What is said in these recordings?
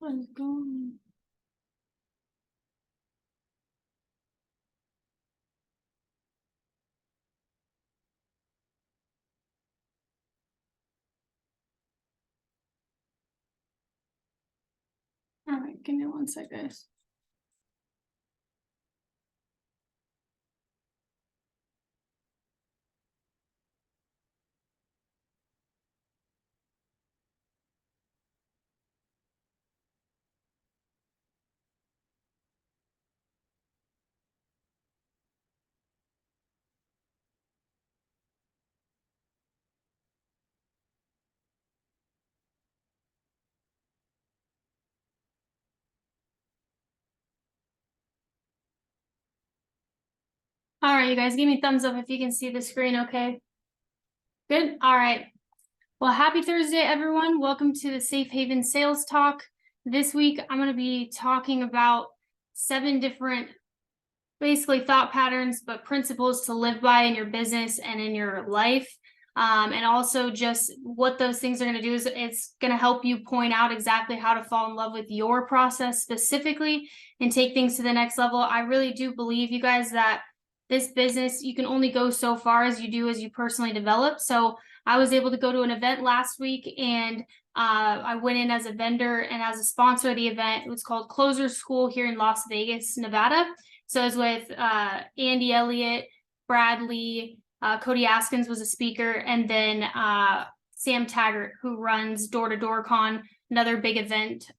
I'm going. All right, give me 1 sec, guys. All right, you guys, give me a thumbs up if you can see the screen, okay? Good, all right. Well, happy Thursday, everyone. Welcome to the Safe Haven Sales Talk. This week, I'm gonna be talking about 7 different, basically thought patterns, but principles to live by in your business and in your life. And also just what those things are going to do is it's going to help you point out exactly how to fall in love with your process specifically and take things to the next level. I really do believe, you guys, that this business, you can only go so far as you do as you personally develop. So I was able to go to an event last week, and I went in as a vendor and as a sponsor of the event. It was called Closer School here in Las Vegas, Nevada. So I was with Andy Elliott, Bradley, Cody Askins was a speaker, and then Sam Taggart, who runs Door to Door Con, another big event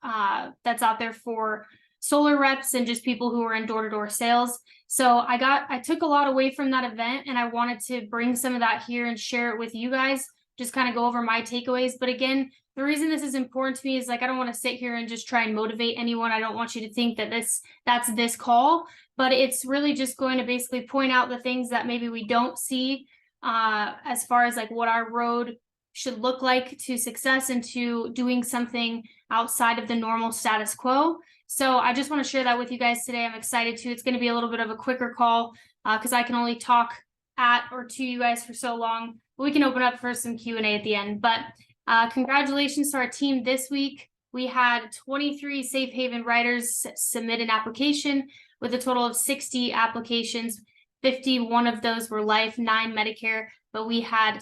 that's out there for solar reps and just people who are in door-to-door sales. So I took a lot away from that event, and I wanted to bring some of that here and share it with you guys, just kind of go over my takeaways. But again, the reason this is important to me is, like, I don't want to sit here and just try and motivate anyone. I don't want you to think that that's this call, but it's really just going to basically point out the things that maybe we don't see as far as like what our road should look like to success and to doing something outside of the normal status quo. So I just want to share that with you guys today. I'm excited to. It's going to be a little bit of a quicker call because I can only talk at or to you guys for so long. We can open up for some Q&A at the end. But congratulations to our team this week. We had 23 Safe Haven writers submit an application with a total of 60 applications. 51 of those were life, 9 Medicare, but we had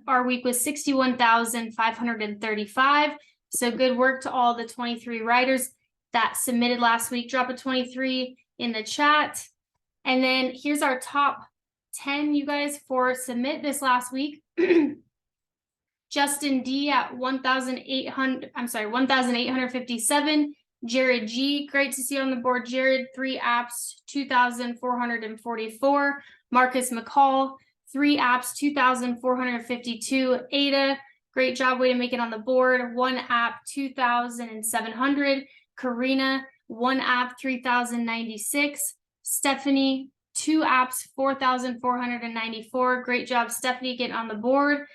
our week was 61,535. So good work to all the 23 writers that submitted last week. Drop a 23 in the chat. And then here's our top 10, you guys, for submit this last week. Justin D at 1,857. Jared G, great to see you on the board. Jared, 3 apps, 2,444. Marcus McCall, 3 apps, 2,452. Ada, great job, way to make it on the board. 1 app, 2,700. Karina, 1 app, 3,096. Stephanie, 2 apps, 4,494. Great job, Stephanie, getting on the board.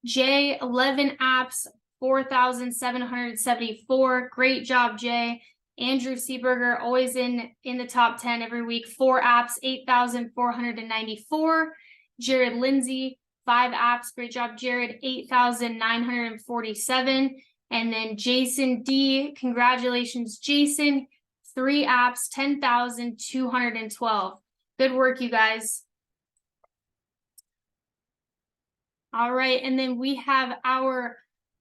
Jay, 11 apps, 4,774. Great job, Jay. Andrew Seberger, always in the top 10 every week. 4 apps, 8,494. Jared Lindsay, 5 apps. Great job, Jared. 8,947. And then Jason D, congratulations, Jason. 3 apps, 10,212. Good work, you guys. All right, and then we have our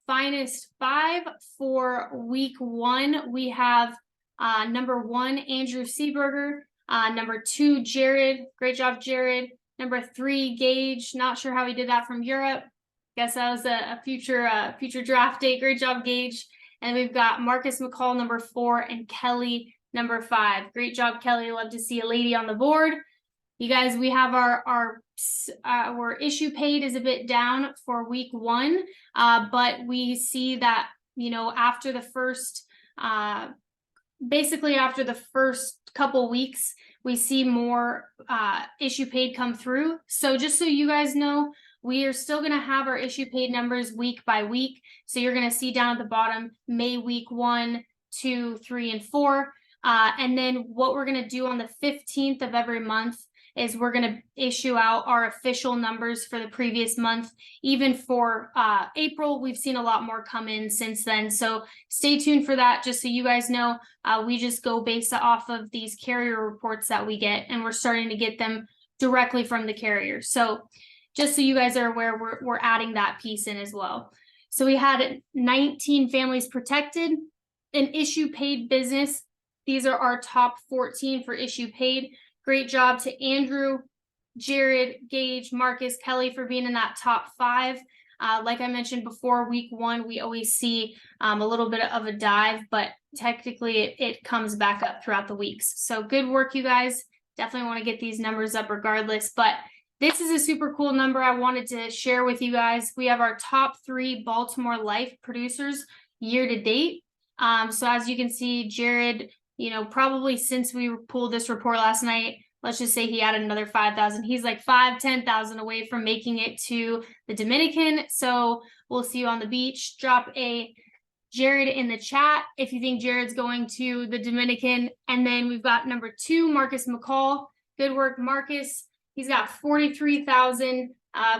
finest 5 for week 1. We have number 1, Andrew Seberger. Number 2, Jared. Great job, Jared. Number 3, Gage. Not sure how he did that from Europe. Guess that was a future draft date. Great job, Gage. And we've got Marcus McCall, number 4, and Kelly, number 5. Great job, Kelly. Love to see a lady on the board. You guys, we have our issue paid is a bit down for week 1, but we see that, you know, after the first, basically after the first couple weeks, we see more issue paid come through. So just so you guys know, we are still going to have our issue paid numbers week by week. So you're going to see down at the bottom, May week 1, 2, 3, and 4. And then what we're going to do on the 15th of every month is we're going to issue out our official numbers for the previous month. Even for April, we've seen a lot more come in since then. So stay tuned for that. Just so you guys know, we just go based off of these carrier reports that we get, and we're starting to get them directly from the carrier. So just so you guys are aware, we're adding that piece in as well. So we had 19 families protected, an issue paid business. These are our top 14 for issue paid. Great job to Andrew, Jared, Gage, Marcus, Kelly for being in that top 5. Like I mentioned before, week 1, we always see a little bit of a dive, but technically it comes back up throughout the weeks. So good work, you guys. Definitely want to get these numbers up regardless, but this is a super cool number I wanted to share with you guys. We have our top 3 Baltimore Life producers year to date. So as you can see, Jared, probably since we pulled this report last night, let's just say he added another 5,000. He's like 10,000 away from making it to the Dominican. So we'll see you on the beach. Drop a Jared in the chat if you think Jared's going to the Dominican. And then we've got number 2, Marcus McCall. Good work, Marcus. He's got 43,000.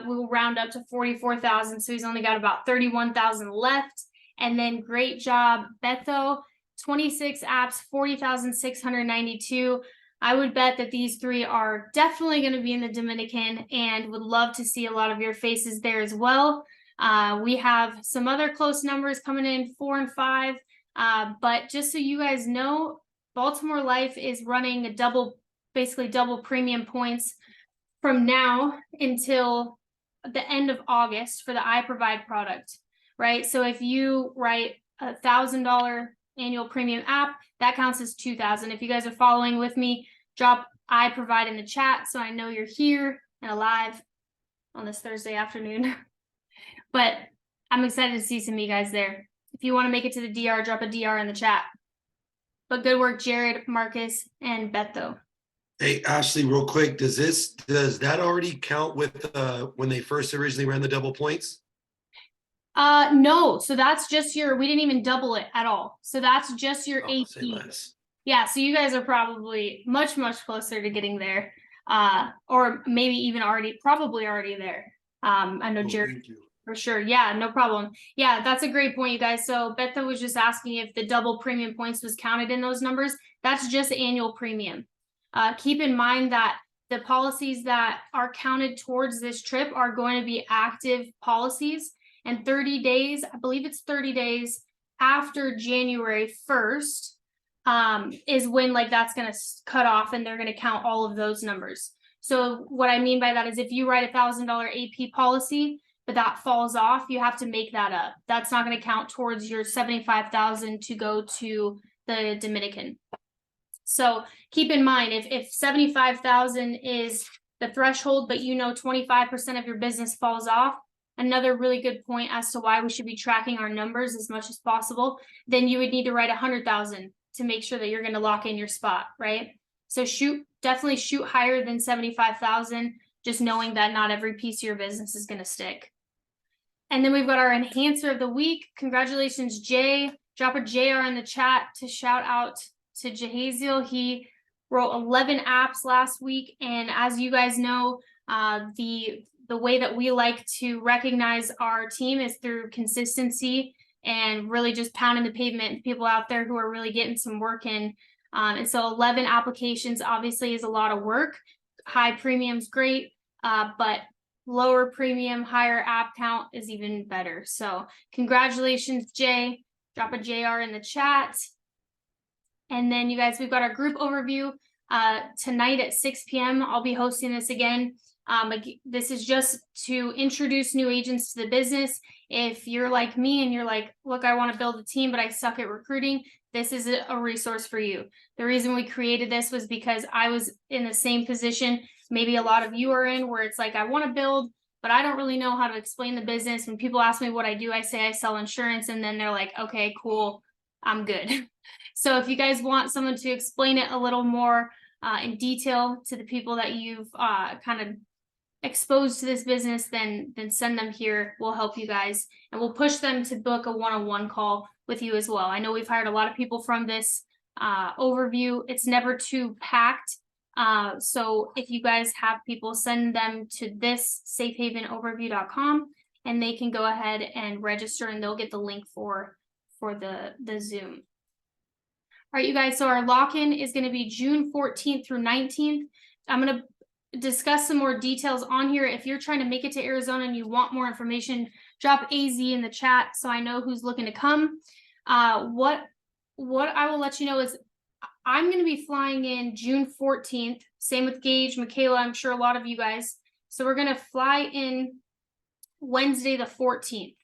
We'll round up to 44,000. So he's only got about 31,000 left. And then great job, Beto. 26 apps, 40,692. I would bet that these 3 are definitely going to be in the Dominican, and would love to see a lot of your faces there as well. We have some other close numbers coming in, 4 and 5. But just so you guys know, Baltimore Life is running basically double premium points from now until the end of August for the iProvide product, right? So if you write $1,000 annual premium app, that counts as 2,000. If you guys are following with me, drop iProvide in the chat so I know you're here and alive on this Thursday afternoon. But I'm excited to see some of you guys there. If you want to make it to the DR, drop a DR in the chat. But good work, Jared, Marcus, and Beto. Hey, Ashley, real quick, does that already count with when they first originally ran the double points? No, so that's just we didn't even double it at all. So that's just your AP. Yeah, so you guys are probably much closer to getting there. Or maybe even probably already there. I know Jared for sure. Yeah, no problem. Yeah, that's a great point, you guys. So Beto was just asking if the double premium points was counted in those numbers. That's just annual premium. Keep in mind that the policies that are counted towards this trip are going to be active policies, and 30 days, I believe it's 30 days after January 1st, is when that's going to cut off, and they're going to count all of those numbers. So what I mean by that is if you write $1,000 AP policy, but that falls off, you have to make that up. That's not going to count towards your 75,000 to go to the Dominican. So keep in mind, if 75,000 is the threshold, but 25% of your business falls off, another really good point as to why we should be tracking our numbers as much as possible, then you would need to write 100,000 to make sure that you're going to lock in your spot, right? So definitely shoot higher than 75,000, just knowing that not every piece of your business is going to stick. And then we've got our enhancer of the week. Congratulations, Jay. Drop a JR in the chat to shout out to Jahaziel. He wrote 11 apps last week, and as you guys know, the way that we like to recognize our team is through consistency and really just pounding the pavement. People out there who are really getting some work in, and so 11 applications obviously is a lot of work. High premium's great, but lower premium, higher app count is even better. So congratulations, Jay. Drop a JR in the chat. And then you guys, we've got our group overview tonight at 6 p.m. I'll be hosting this again. This is just to introduce new agents to the business. If you're like me and you're like, look, I want to build a team, but I suck at recruiting, this is a resource for you. The reason we created this was because I was in the same position maybe a lot of you are in, where it's like, I want to build, but I don't really know how to explain the business. When people ask me what I do, I say I sell insurance, and then they're like, okay, cool, I'm good. So if you guys want someone to explain it a little more in detail to the people that you've kind of exposed to this business, then send them here. We'll help you guys, and we'll push them to book a one-on-one call with you as well. I know we've hired a lot of people from this overview. It's never too packed. So if you guys have people, send them to this safehavenoverview.com and they can go ahead and register and they'll get the link for the Zoom. All right, you guys, so our lock-in is going to be June 14th through 19th. I'm going to discuss some more details on here. If you're trying to make it to Arizona and you want more information, drop AZ in the chat so I know who's looking to come. What I will let you know is I'm going to be flying in June 14th. Same with Gage, Michaela, I'm sure a lot of you guys. So we're going to fly in Wednesday the 14th.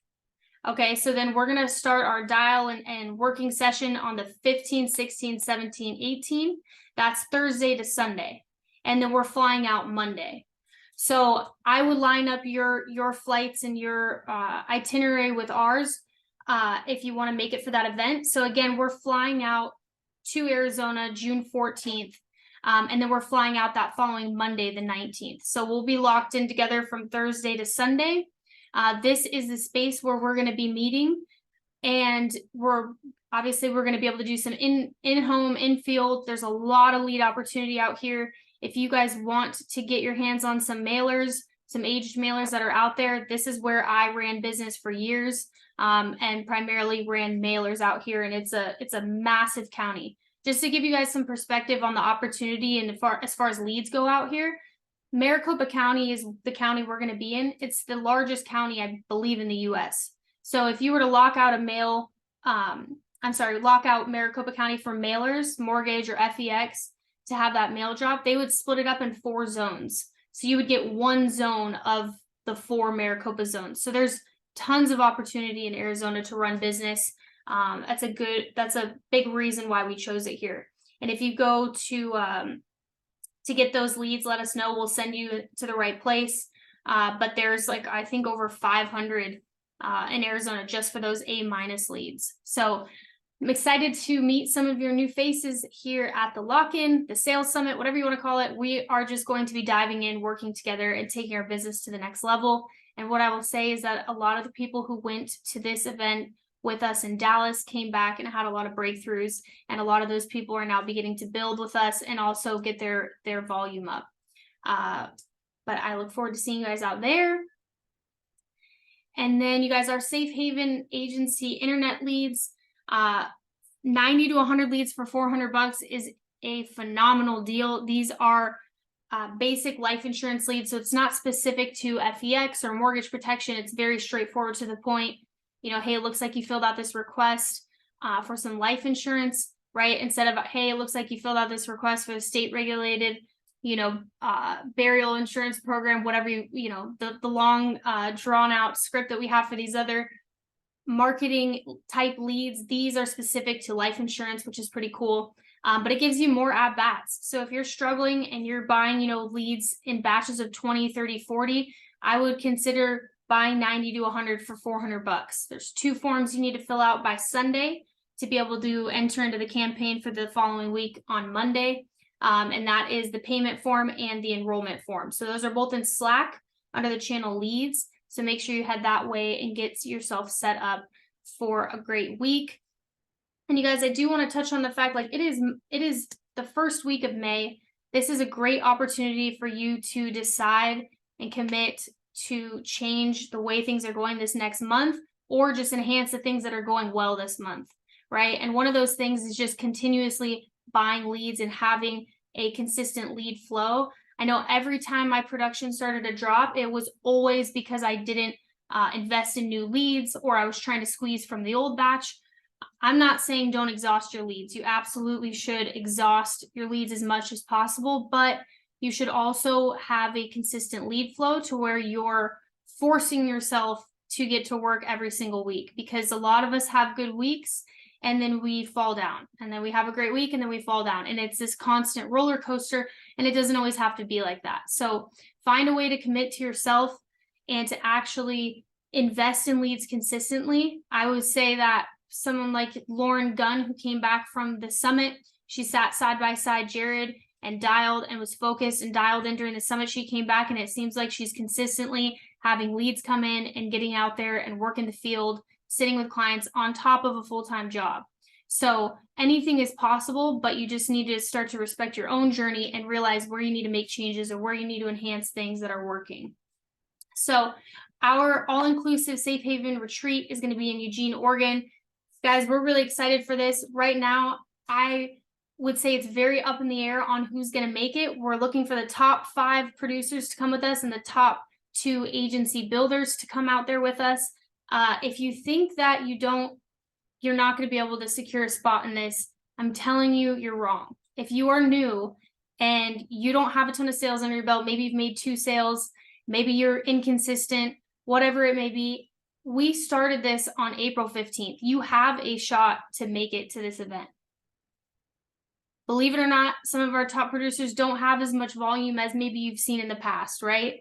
Okay, so then we're going to start our dial and working session on the 15, 16, 17, 18. That's Thursday to Sunday. And then we're flying out Monday. So I would line up your flights and your itinerary with ours if you want to make it for that event. So again, we're flying out to Arizona June 14th. And then we're flying out that following Monday, the 19th. So we'll be locked in together from Thursday to Sunday. This is the space where we're going to be meeting, and we're going to be able to do some in-home, in-field. There's a lot of lead opportunity out here. If you guys want to get your hands on some mailers, some aged mailers that are out there, this is where I ran business for years, and primarily ran mailers out here, and it's a massive county. Just to give you guys some perspective on the opportunity and as far as leads go out here, Maricopa County is the county we're going to be in. It's the largest county, I believe, in the U.S. So if you were to lock out Maricopa County for mailers, mortgage, or FEX to have that mail drop, they would split it up in 4 zones. So you would get 1 zone of the 4 Maricopa zones. So there's tons of opportunity in Arizona to run business. That's a big reason why we chose it here. And if you go to get those leads, let us know. We'll send you to the right place. But there's I think over 500 in Arizona just for those A- leads. So I'm excited to meet some of your new faces here at the lock-in, the sales summit, whatever you want to call it. We are just going to be diving in, working together, and taking our business to the next level. And what I will say is that a lot of the people who went to this event with us in Dallas came back and had a lot of breakthroughs, and a lot of those people are now beginning to build with us and also get their volume up. But I look forward to seeing you guys out there. And then you guys, our Safe Haven agency internet leads, 90 to 100 leads for $400 is a phenomenal deal. These are basic life insurance leads, so it's not specific to FEX or mortgage protection. It's very straightforward to the point. Hey, it looks like you filled out this request for some life insurance, right? Instead of, hey, it looks like you filled out this request for the state regulated, burial insurance program, whatever the long drawn out script that we have for these other marketing type leads. These are specific to life insurance, which is pretty cool. But it gives you more at bats. So if you're struggling and you're buying, leads in batches of 20, 30, 40, I would consider buying 90 to 100 for $400. There's 2 forms you need to fill out by Sunday to be able to enter into the campaign for the following week on Monday. And that is the payment form and the enrollment form. So those are both in Slack under the channel leads. So make sure you head that way and get yourself set up for a great week. And you guys, I do want to touch on the fact, it is the first week of May. This is a great opportunity for you to decide and commit to change the way things are going this next month, or just enhance the things that are going well this month, right? And one of those things is just continuously buying leads and having a consistent lead flow. I know every time my production started to drop, it was always because I didn't invest in new leads, or I was trying to squeeze from the old batch. I'm not saying don't exhaust your leads. You absolutely should exhaust your leads as much as possible, but you should also have a consistent lead flow to where you're forcing yourself to get to work every single week, because a lot of us have good weeks and then we fall down, and then we have a great week and then we fall down, and it's this constant roller coaster, and it doesn't always have to be like that. So find a way to commit to yourself and to actually invest in leads consistently. I would say that someone like Lauren Gunn, who came back from the summit, she sat side by side Jared and dialed and was focused and dialed in during the summit. She came back and it seems like she's consistently having leads come in and getting out there and work in the field, sitting with clients on top of a full-time job. So anything is possible, but you just need to start to respect your own journey and realize where you need to make changes or where you need to enhance things that are working. So our all-inclusive Safe Haven retreat is going to be in Eugene, Oregon. Guys, we're really excited for this. Right now, I would say it's very up in the air on who's going to make it. We're looking for the top 5 producers to come with us and the top 2 agency builders to come out there with us. If you think that you're not going to be able to secure a spot in this, I'm telling you, you're wrong. If you are new and you don't have a ton of sales under your belt, maybe you've made 2 sales, maybe you're inconsistent, whatever it may be, we started this on April 15th. You have a shot to make it to this event. Believe it or not, some of our top producers don't have as much volume as maybe you've seen in the past, right?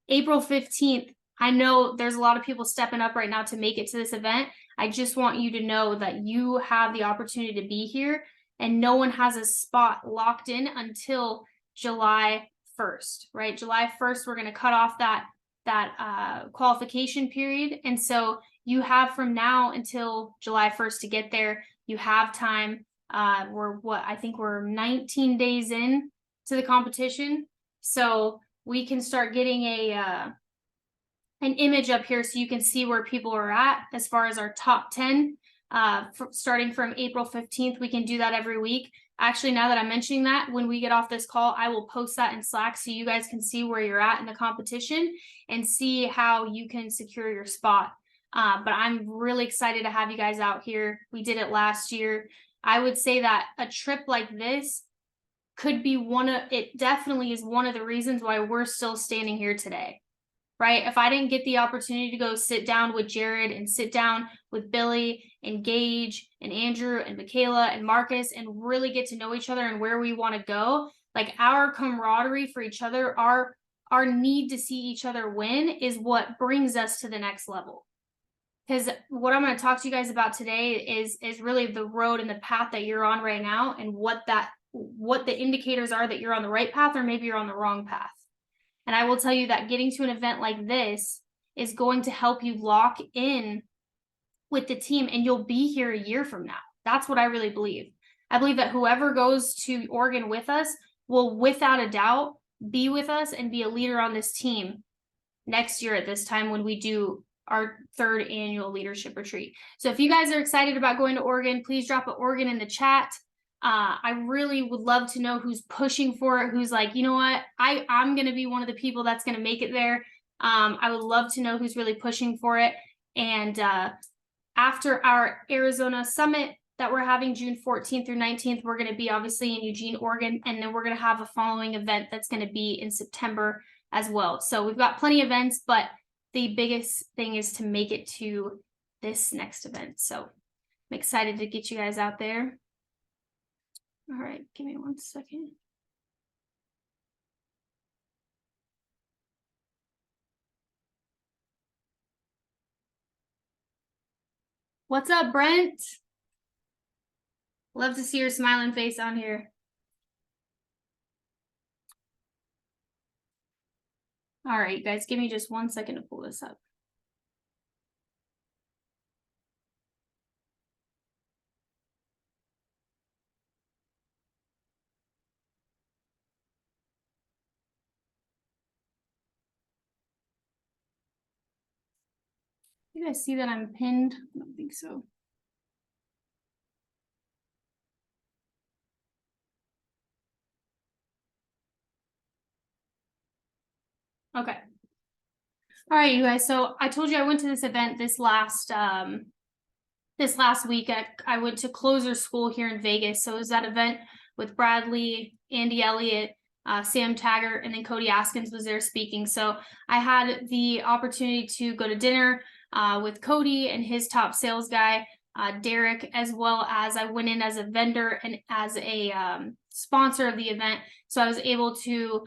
April 15th, I know there's a lot of people stepping up right now to make it to this event. I just want you to know that you have the opportunity to be here, and no one has a spot locked in until July 1st, right? July 1st, we're going to cut off that qualification period. And so you have from now until July 1st to get there. You have time. I think we're 19 days in to the competition. So we can start getting an image up here so you can see where people are at as far as our top 10. Starting from April 15th, we can do that every week. Actually, now that I'm mentioning that, when we get off this call, I will post that in Slack so you guys can see where you're at in the competition and see how you can secure your spot. But I'm really excited to have you guys out here. We did it last year. I would say that a trip like this could be it definitely is one of the reasons why we're still standing here today. Right? If I didn't get the opportunity to go sit down with Jared and sit down with Billy and Gage and Andrew and Michaela and Marcus and really get to know each other and where we want to go, like our camaraderie for each other, our need to see each other win is what brings us to the next level. Because what I'm going to talk to you guys about today is really the road and the path that you're on right now and what the indicators are that you're on the right path or maybe you're on the wrong path. And I will tell you that getting to an event like this is going to help you lock in with the team, and you'll be here a year from now. That's what I really believe. I believe that whoever goes to Oregon with us will, without a doubt, be with us and be a leader on this team next year at this time when we do our 3rd annual leadership retreat. So if you guys are excited about going to Oregon, please drop an Oregon in the chat. I really would love to know who's pushing for it, who's like, you know what, I'm going to be one of the people that's going to make it there. I would love to know who's really pushing for it. And after our Arizona summit that we're having June 14th through 19th, we're going to be obviously in Eugene, Oregon, and then we're going to have a following event that's going to be in September as well. So we've got plenty of events, but the biggest thing is to make it to this next event. So I'm excited to get you guys out there. All right, give me 1 second. What's up, Brent? Love to see your smiling face on here. All right, guys, give me just 1 second to pull this up. You guys see that I'm pinned? I don't think so. Okay. All right, you guys. So I told you I went to this event this last week. I went to Closer School here in Vegas. So it was that event with Bradley, Andy Elliott, Sam Taggart, and then Cody Askins was there speaking. So I had the opportunity to go to dinner with Cody and his top sales guy, Derek, as well as I went in as a vendor and as a sponsor of the event. So I was able to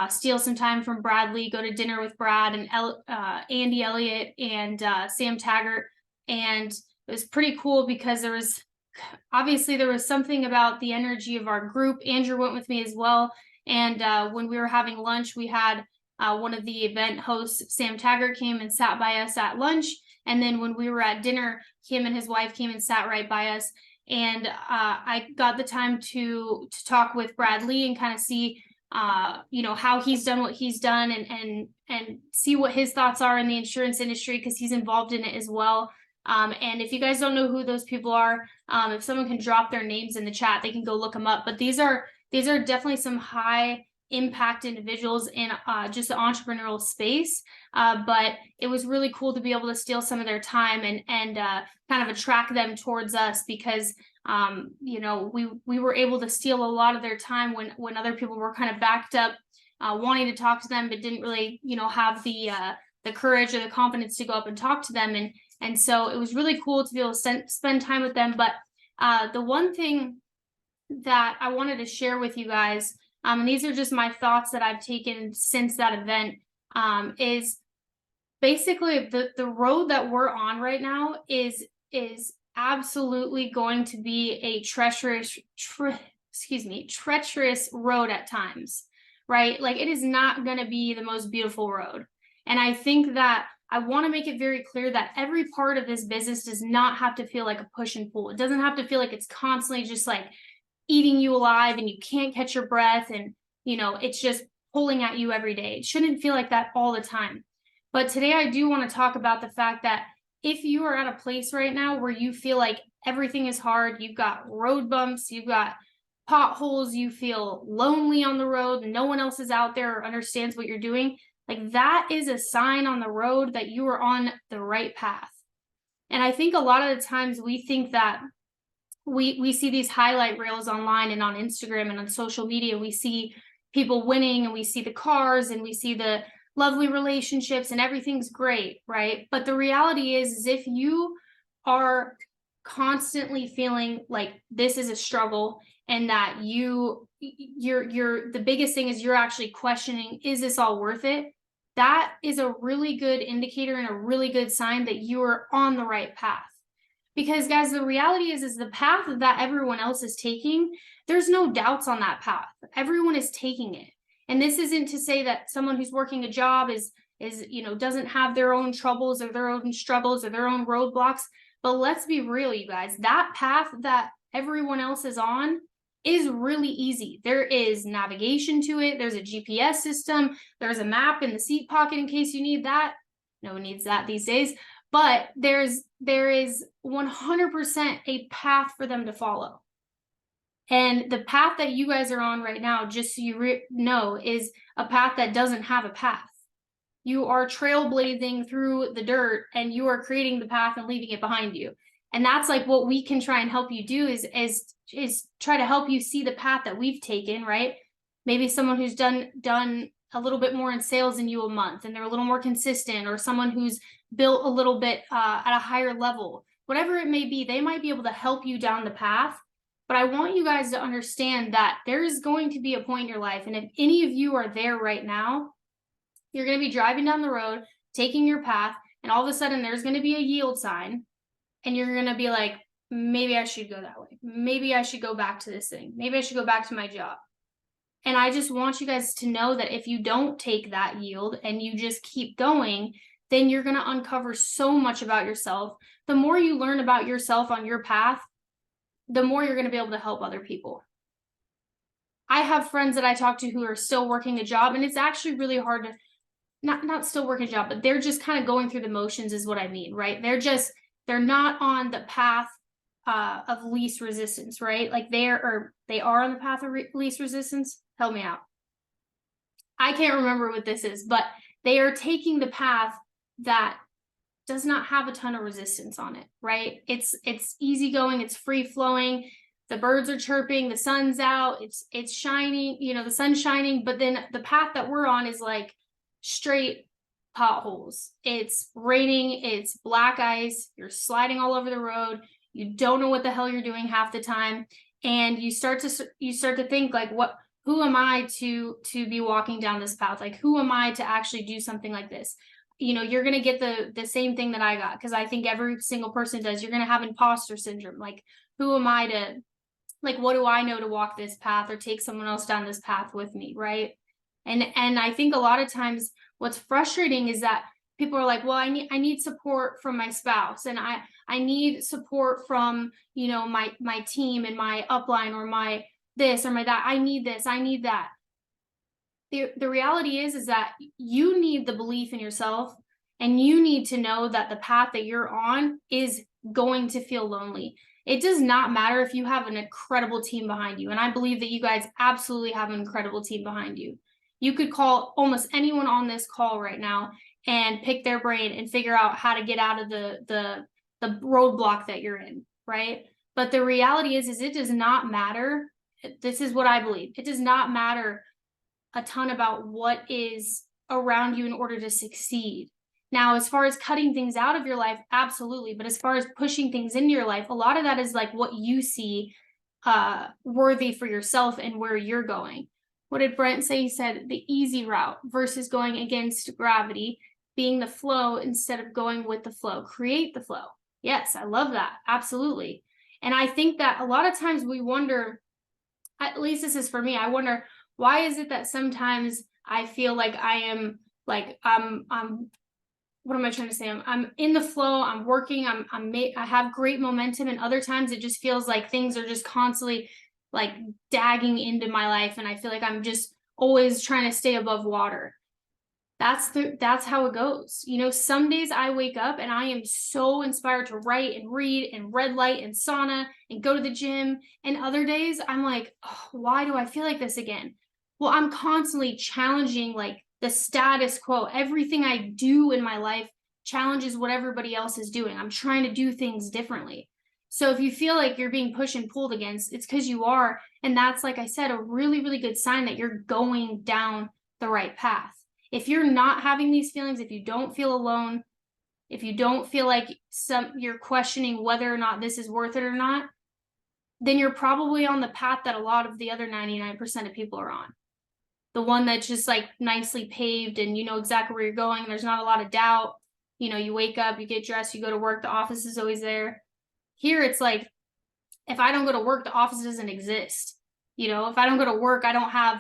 steal some time from Bradley, go to dinner with Brad and Andy Elliott and Sam Taggart. And it was pretty cool because there was something about the energy of our group. Andrew went with me as well. And when we were having lunch, we had one of the event hosts, Sam Taggart, came and sat by us at lunch. And then when we were at dinner, him and his wife came and sat right by us. And I got the time to talk with Brad Lee and kind of see you know, how he's done what he's done, and see what his thoughts are in the insurance industry, because he's involved in it as well. And if you guys don't know who those people are, if someone can drop their names in the chat, they can go look them up. But these are definitely some high impact individuals in just the entrepreneurial space. But it was really cool to be able to steal some of their time and kind of attract them towards us, because you know, we were able to steal a lot of their time when other people were kind of backed up, wanting to talk to them, but didn't really, you know, have the courage or the confidence to go up and talk to them. And so it was really cool to be able to spend time with them. But the one thing that I wanted to share with you guys, and these are just my thoughts that I've taken since that event, is basically the road that we're on right now is absolutely going to be a treacherous road at times, right? Like, it is not going to be the most beautiful road. And I think that I want to make it very clear that every part of this business does not have to feel like a push and pull. It doesn't have to feel like it's constantly just like eating you alive and you can't catch your breath, and you know, it's just pulling at you every day. It shouldn't feel like that all the time. But today I do want to talk about the fact that if you are at a place right now where you feel like everything is hard, you've got road bumps, you've got potholes, you feel lonely on the road, no one else is out there or understands what you're doing, like, that is a sign on the road that you are on the right path. And I think a lot of the times we think that we see these highlight reels online and on Instagram and on social media, we see people winning and we see the cars and we see the lovely relationships and everything's great, right? But the reality is if you are constantly feeling like this is a struggle, and that you're the biggest thing is you're actually questioning, is this all worth it? That is a really good indicator and a really good sign that you are on the right path. Because guys, the reality is the path that everyone else is taking, there's no doubts on that path. Everyone is taking it. And this isn't to say that someone who's working a job is you know, doesn't have their own troubles or their own struggles or their own roadblocks. But let's be real, you guys, that path that everyone else is on is really easy. There is navigation to it. There's a GPS system. There's a map in the seat pocket in case you need that. No one needs that these days. But there is 100% a path for them to follow. And the path that you guys are on right now, just so you know, is a path that doesn't have a path. You are trailblazing through the dirt and you are creating the path and leaving it behind you. And that's like what we can try and help you do is try to help you see the path that we've taken, right? Maybe someone who's done a little bit more in sales than you a month and they're a little more consistent, or someone who's built a little bit at a higher level, whatever it may be, they might be able to help you down the path. But I want you guys to understand that there is going to be a point in your life, and if any of you are there right now, you're going to be driving down the road, taking your path, and all of a sudden there's going to be a yield sign, and you're going to be like, maybe I should go that way. Maybe I should go back to this thing. Maybe I should go back to my job. And I just want you guys to know that if you don't take that yield and you just keep going, then you're going to uncover so much about yourself. The more you learn about yourself on your path, the more you're going to be able to help other people. I have friends that I talk to who are still working a job, and it's actually really hard to not still working a job, but they're just kind of going through the motions is what I mean, right? They're not on the path of least resistance, right? Like they are on the path of least resistance. Help me out. I can't remember what this is, but they are taking the path that does not have a ton of resistance on it, right? It's easygoing, it's free flowing. The birds are chirping, the sun's out, it's shining, you know, the sun's shining, but then the path that we're on is like straight potholes. It's raining, it's black ice, you're sliding all over the road, you don't know what the hell you're doing half the time, and you start to think like, who am I to be walking down this path? Like, who am I to actually do something like this? You know, you're going to get the same thing that I got, because I think every single person does. You're going to have imposter syndrome. Like, who am I to, like, what do I know to walk this path or take someone else down this path with me, right? And I think a lot of times what's frustrating is that people are like, well, I need support from my spouse, and I I need support from, you know, my team and my upline or my this or my that. I need this, I need that. The reality is that you need the belief in yourself, and you need to know that the path that you're on is going to feel lonely. It does not matter if you have an incredible team behind you. And I believe that you guys absolutely have an incredible team behind you. You could call almost anyone on this call right now and pick their brain and figure out how to get out of the roadblock that you're in, right? But the reality is it does not matter. This is what I believe. It does not matter a ton about what is around you in order to succeed. Now, as far as cutting things out of your life, absolutely. But as far as pushing things into your life, a lot of that is like what you see worthy for yourself and where you're going. What did Brent say? He said the easy route versus going against gravity, being the flow instead of going with the flow. Create the flow. Yes, I love that. Absolutely. And I think that a lot of times we wonder, at least this is for me, I wonder, why is it that sometimes I feel like I am like I'm what am I trying to say? I'm in the flow, I'm working, I have great momentum, and other times it just feels like things are just constantly like dagging into my life, and I feel like I'm just always trying to stay above water. That's how it goes. You know, some days I wake up and I am so inspired to write and read and red light and sauna and go to the gym, and other days I'm like, oh, why do I feel like this again? Well, I'm constantly challenging like the status quo. Everything I do in my life challenges what everybody else is doing. I'm trying to do things differently. So if you feel like you're being pushed and pulled against, it's because you are. And that's, like I said, a really, really good sign that you're going down the right path. If you're not having these feelings, if you don't feel alone, if you don't feel like you're questioning whether or not this is worth it or not, then you're probably on the path that a lot of the other 99% of people are on. The one that's just like nicely paved and you know exactly where you're going. There's not a lot of doubt. You know, you wake up, you get dressed, you go to work, the office is always there. Here, it's like, if I don't go to work, the office doesn't exist. You know, if I don't go to work, I don't have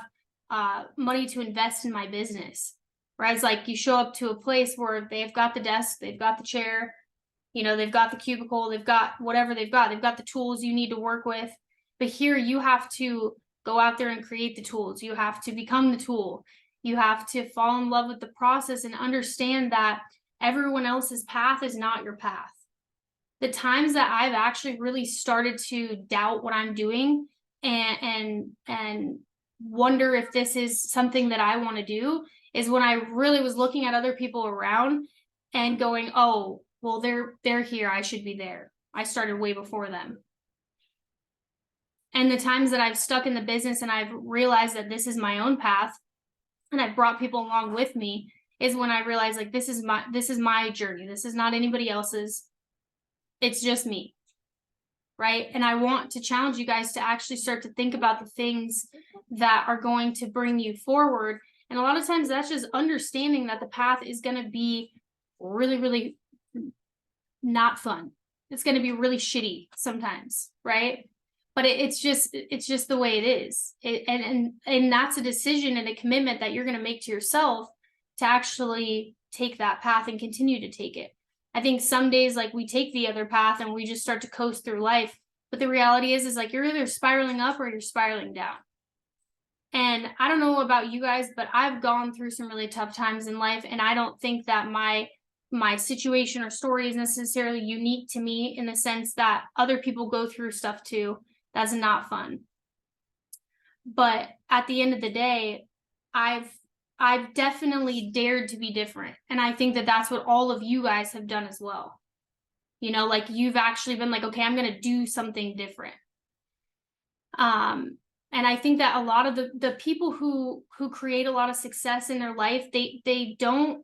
money to invest in my business. Right? It's like you show up to a place where they've got the desk, they've got the chair, you know, they've got the cubicle, they've got whatever they've got the tools you need to work with. But here you have to go out there and create the tools. You have to become the tool. You have to fall in love with the process and understand that everyone else's path is not your path. The times that I've actually really started to doubt what I'm doing and wonder if this is something that I want to do is when I really was looking at other people around and going, oh, well, they're here, I should be there. I started way before them. And the times that I've stuck in the business and I've realized that this is my own path and I've brought people along with me is when I realized like this is my journey. This is not anybody else's. It's just me. Right? And I want to challenge you guys to actually start to think about the things that are going to bring you forward. And a lot of times that's just understanding that the path is going to be really, really not fun. It's going to be really shitty sometimes, right? But it's just the way it is. And that's a decision and a commitment that you're going to make to yourself to actually take that path and continue to take it. I think some days like we take the other path and we just start to coast through life. But the reality is like you're either spiraling up or you're spiraling down. And I don't know about you guys, but I've gone through some really tough times in life. And I don't think that my situation or story is necessarily unique to me in the sense that other people go through stuff too. That's not fun. But at the end of the day, I've definitely dared to be different. And I think that that's what all of you guys have done as well. You know, like you've actually been like, okay, I'm going to do something different. And I think that a lot of the people who create a lot of success in their life, they don't,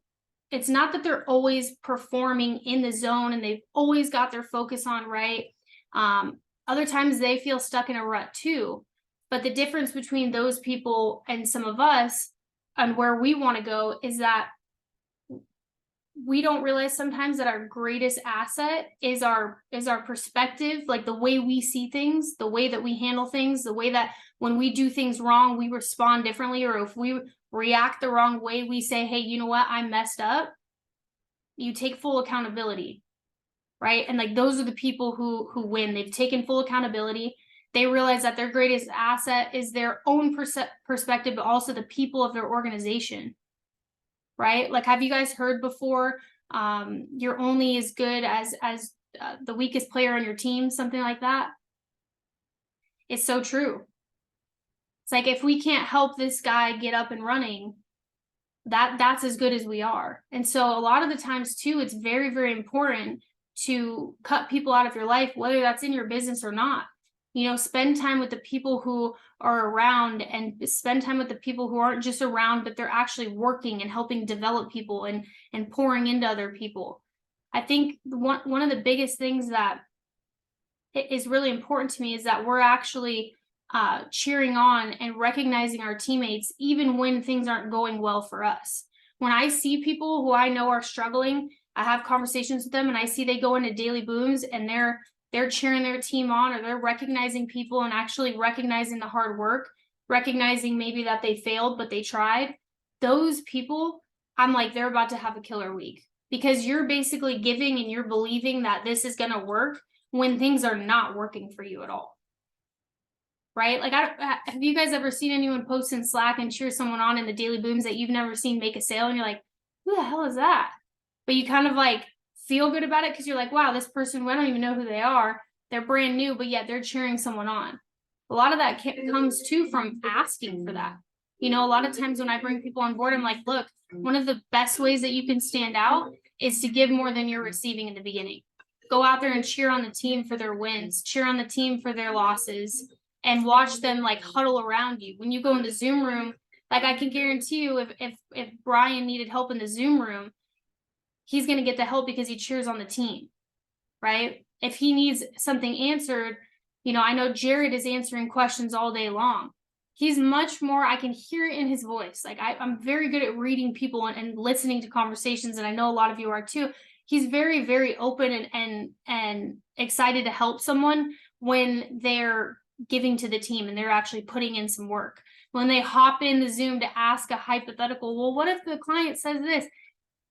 it's not that they're always performing in the zone and they've always got their focus on right. Other times they feel stuck in a rut too. But the difference between those people and some of us and where we want to go is that we don't realize sometimes that our greatest asset is our perspective, like the way we see things, the way that we handle things, the way that when we do things wrong, we respond differently, or if we react the wrong way, we say, hey, you know what, I messed up. You take full accountability. right? And like those are the people who win. They've taken full accountability. They realize that their greatest asset is their own perspective, but also the people of their organization, right? Like, have you guys heard before, you're only as good as the weakest player on your team, something like that? It's so true. It's like, if we can't help this guy get up and running, that's as good as we are. And so a lot of the times too, it's very, very important to cut people out of your life, whether that's in your business or not. You know, spend time with the people who are around, and spend time with the people who aren't just around, but they're actually working and helping develop people and pouring into other people. I think one of the biggest things that is really important to me is that we're actually cheering on and recognizing our teammates even when things aren't going well for us. When I see people who I know are struggling, I have conversations with them and I see they go into daily booms and they're cheering their team on, or they're recognizing people and actually recognizing the hard work, recognizing maybe that they failed but they tried. Those people, I'm like, they're about to have a killer week, because you're basically giving and you're believing that this is going to work when things are not working for you at all. Right? Like, have you guys ever seen anyone post in Slack and cheer someone on in the daily booms that you've never seen make a sale, and you're like, who the hell is that? But you kind of like feel good about it because you're like, wow, this person, I don't even know who they are. They're brand new, but yet they're cheering someone on. A lot of that comes too from asking for that. You know, a lot of times when I bring people on board, I'm like, look, one of the best ways that you can stand out is to give more than you're receiving in the beginning. Go out there and cheer on the team for their wins, cheer on the team for their losses, and watch them like huddle around you. When you go in the Zoom room, like, I can guarantee you, if Brian needed help in the Zoom room, he's going to get the help because he cheers on the team, right? If he needs something answered, you know, I know Jared is answering questions all day long. He's much more, I can hear it in his voice. Like, I'm very good at reading people and listening to conversations, and I know a lot of you are too. He's very, very open and excited to help someone when they're giving to the team and they're actually putting in some work. When they hop in the Zoom to ask a hypothetical, well, what if the client says this?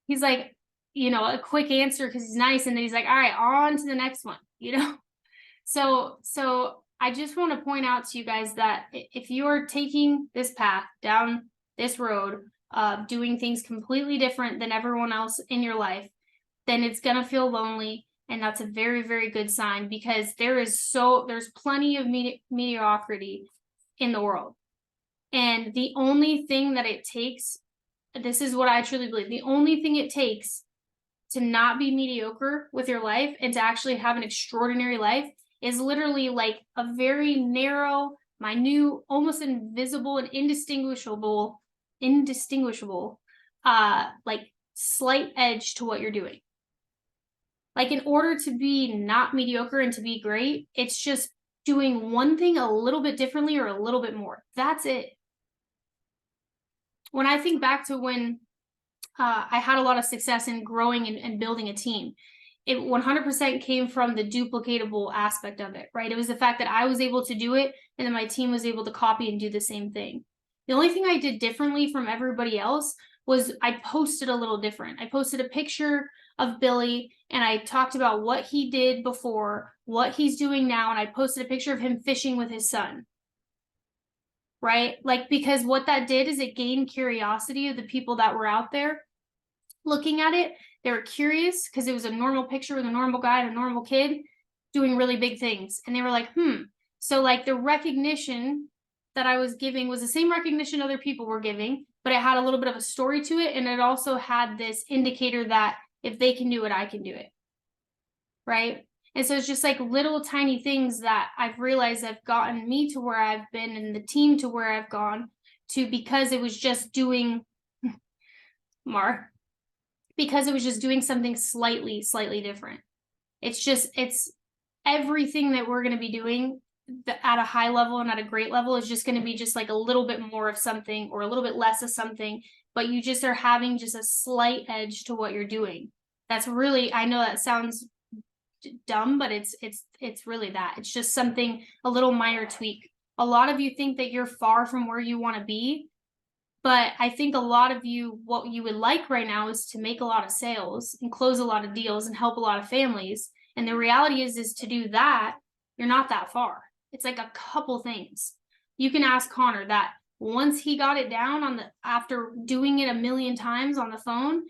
He's like, you know, a quick answer because he's nice, and then he's like, all right, on to the next one, you know? So I just want to point out to you guys that if you're taking this path down this road of doing things completely different than everyone else in your life, then it's going to feel lonely. And that's a very, very good sign, because there's plenty of mediocrity in the world. And the only thing that it takes, this is what I truly believe, the only thing it takes to not be mediocre with your life and to actually have an extraordinary life is literally like a very narrow, minute, almost invisible and indistinguishable, like slight edge to what you're doing. Like, in order to be not mediocre and to be great, it's just doing one thing a little bit differently or a little bit more. That's it. When I think back to when I had a lot of success in growing and building a team, it 100% came from the duplicatable aspect of it, right? It was the fact that I was able to do it, and then my team was able to copy and do the same thing. The only thing I did differently from everybody else was I posted a little different. I posted a picture of Billy, and I talked about what he did before, what he's doing now, and I posted a picture of him fishing with his son. Right? Like, because what that did is it gained curiosity of the people that were out there looking at it. They were curious because it was a normal picture with a normal guy and a normal kid doing really big things. And they were like, So like, the recognition that I was giving was the same recognition other people were giving, but it had a little bit of a story to it. And it also had this indicator that if they can do it, I can do it. Right? And so it's just like little tiny things that I've realized have gotten me to where I've been and the team to where I've gone to, because it was just doing because it was just doing something slightly different. It's everything that we're going to be doing at a high level and at a great level is just going to be just like a little bit more of something or a little bit less of something, but you just are having just a slight edge to what you're doing. That's really, I know that sounds dumb, but it's really that. It's just something, a little minor tweak. A lot of you think that you're far from where you want to be, but I think a lot of you, what you would like right now is to make a lot of sales and close a lot of deals and help a lot of families. And the reality is to do that, you're not that far. It's like a couple things. You can ask Connor that once he got it down after doing it a million times on the phone,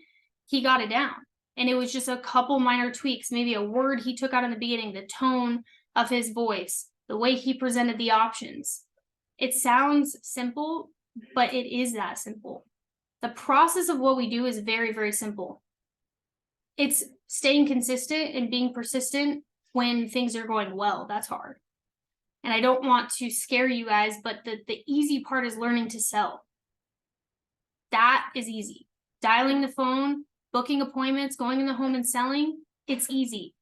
he got it down. And it was just a couple minor tweaks, maybe a word he took out in the beginning, the tone of his voice, the way he presented the options. It sounds simple, but it is that simple. The process of what we do is very, very simple. It's staying consistent and being persistent when things are going well. That's hard. And I don't want to scare you guys, but the easy part is learning to sell. That is easy. Dialing the phone, booking appointments, going in the home and selling, it's easy.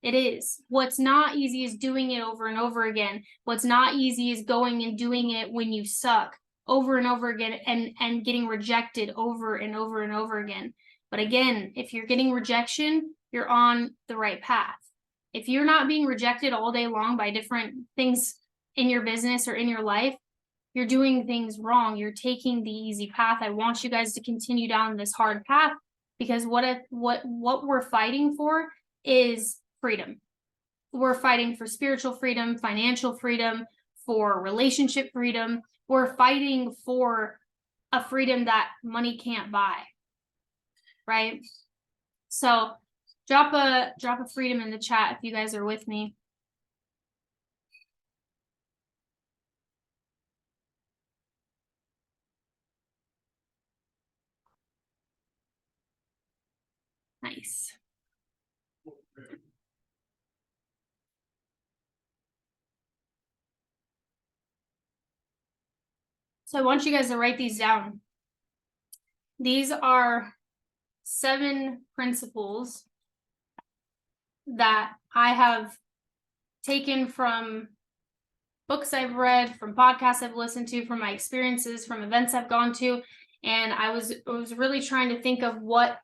It is. What's not easy is doing it over and over again. What's not easy is going and doing it when you suck over and over again and getting rejected over and over and over again. But again, if you're getting rejection, you're on the right path. If you're not being rejected all day long by different things in your business or in your life, you're doing things wrong. You're taking the easy path. I want you guys to continue down this hard path, because what we're fighting for is freedom. We're fighting for spiritual freedom, financial freedom, for relationship freedom. We're fighting for a freedom that money can't buy, right? So drop a freedom in the chat if you guys are with me. Nice. So I want you guys to write these down. These are 7 principles that I have taken from books I've read, from podcasts I've listened to, from my experiences, from events I've gone to. And I was really trying to think of what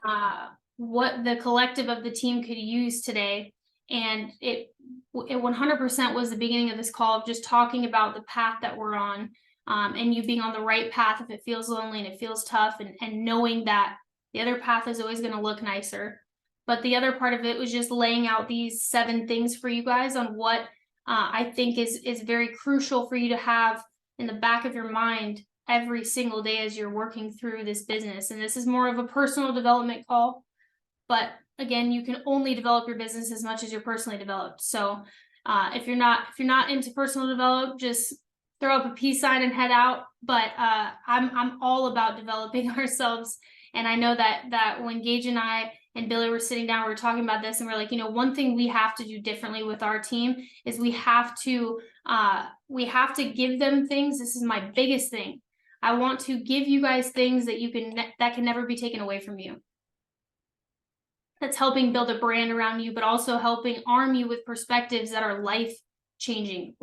the collective of the team could use today. And it 100% was the beginning of this call of just talking about the path that we're on, and you being on the right path if it feels lonely and it feels tough, and knowing that the other path is always going to look nicer. But the other part of it was just laying out these 7 things for you guys on what I think is very crucial for you to have in the back of your mind every single day as you're working through this business. And this is more of a personal development call, but again, you can only develop your business as much as you're personally developed. So if you're not into personal development, just throw up a peace sign and head out. But I'm all about developing ourselves. And I know that when Gage and I and Billy were sitting down, we were talking about this, and we're like, one thing we have to do differently with our team is we have to give them things. This is my biggest thing. I want to give you guys things that can never be taken away from you. That's helping build a brand around you, but also helping arm you with perspectives that are life-changing.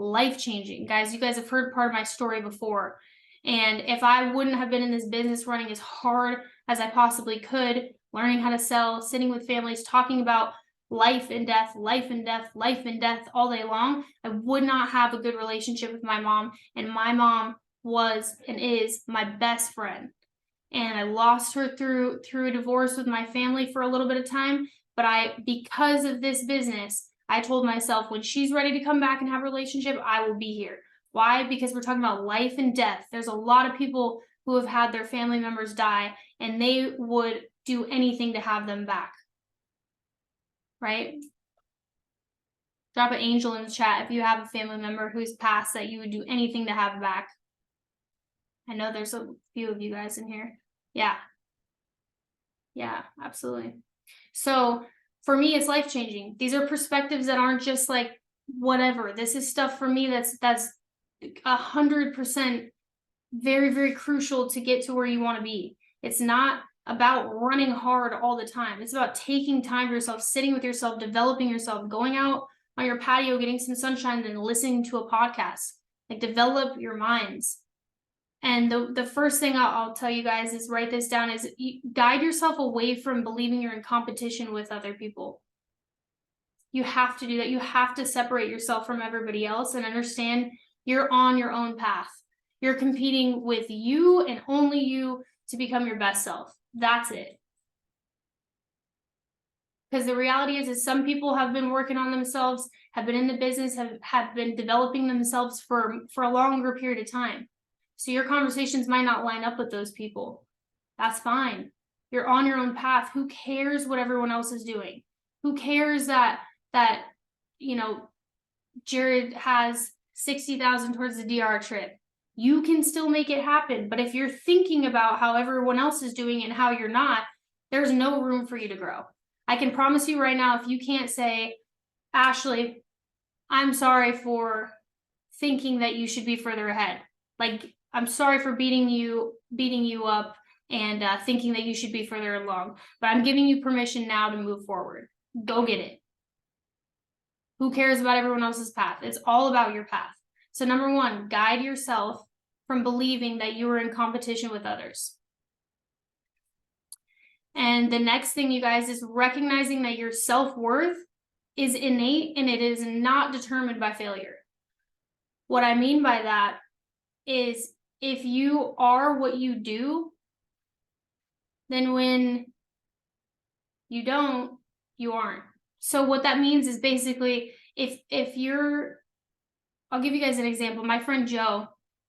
Guys, you guys have heard part of my story before. And if I wouldn't have been in this business running as hard as I possibly could, learning how to sell, sitting with families, talking about life and death all day long, I would not have a good relationship with my mom. And my mom was and is my best friend. And I lost her through a divorce with my family for a little bit of time. But because of this business, I told myself, when she's ready to come back and have a relationship, I will be here. Why? Because we're talking about life and death. There's a lot of people who have had their family members die, and they would do anything to have them back. Right? Drop an angel in the chat if you have a family member who's passed that you would do anything to have back. I know there's a few of you guys in here. Yeah, absolutely. So for me, it's life-changing. These are perspectives that aren't just like whatever. This is stuff for me that's 100% very, very crucial to get to where you want to be. It's not about running hard all the time. It's about taking time for yourself, sitting with yourself, developing yourself, going out on your patio, getting some sunshine, and listening to a podcast. Like, develop your minds. And the first thing I'll tell you guys is write this down, is guide yourself away from believing you're in competition with other people. You have to do that. You have to separate yourself from everybody else and understand you're on your own path. You're competing with you and only you to become your best self. That's it. Because the reality is some people have been working on themselves, have been in the business, have been developing themselves for a longer period of time. So your conversations might not line up with those people. That's fine. You're on your own path. Who cares what everyone else is doing? Who cares that you know, Jared has 60,000 towards the DR trip? You can still make it happen. But if you're thinking about how everyone else is doing and how you're not, there's no room for you to grow. I can promise you right now, if you can't say, Ashley, I'm sorry for thinking that you should be further ahead. Like, I'm sorry for beating you up and thinking that you should be further along, but I'm giving you permission now to move forward. Go get it. Who cares about everyone else's path? It's all about your path. So number one, guide yourself from believing that you are in competition with others. And the next thing, you guys, is recognizing that your self-worth is innate and it is not determined by failure. What I mean by that is if you are what you do, then when you don't, you aren't. So what that means is basically if you're, I'll give you guys an example. My friend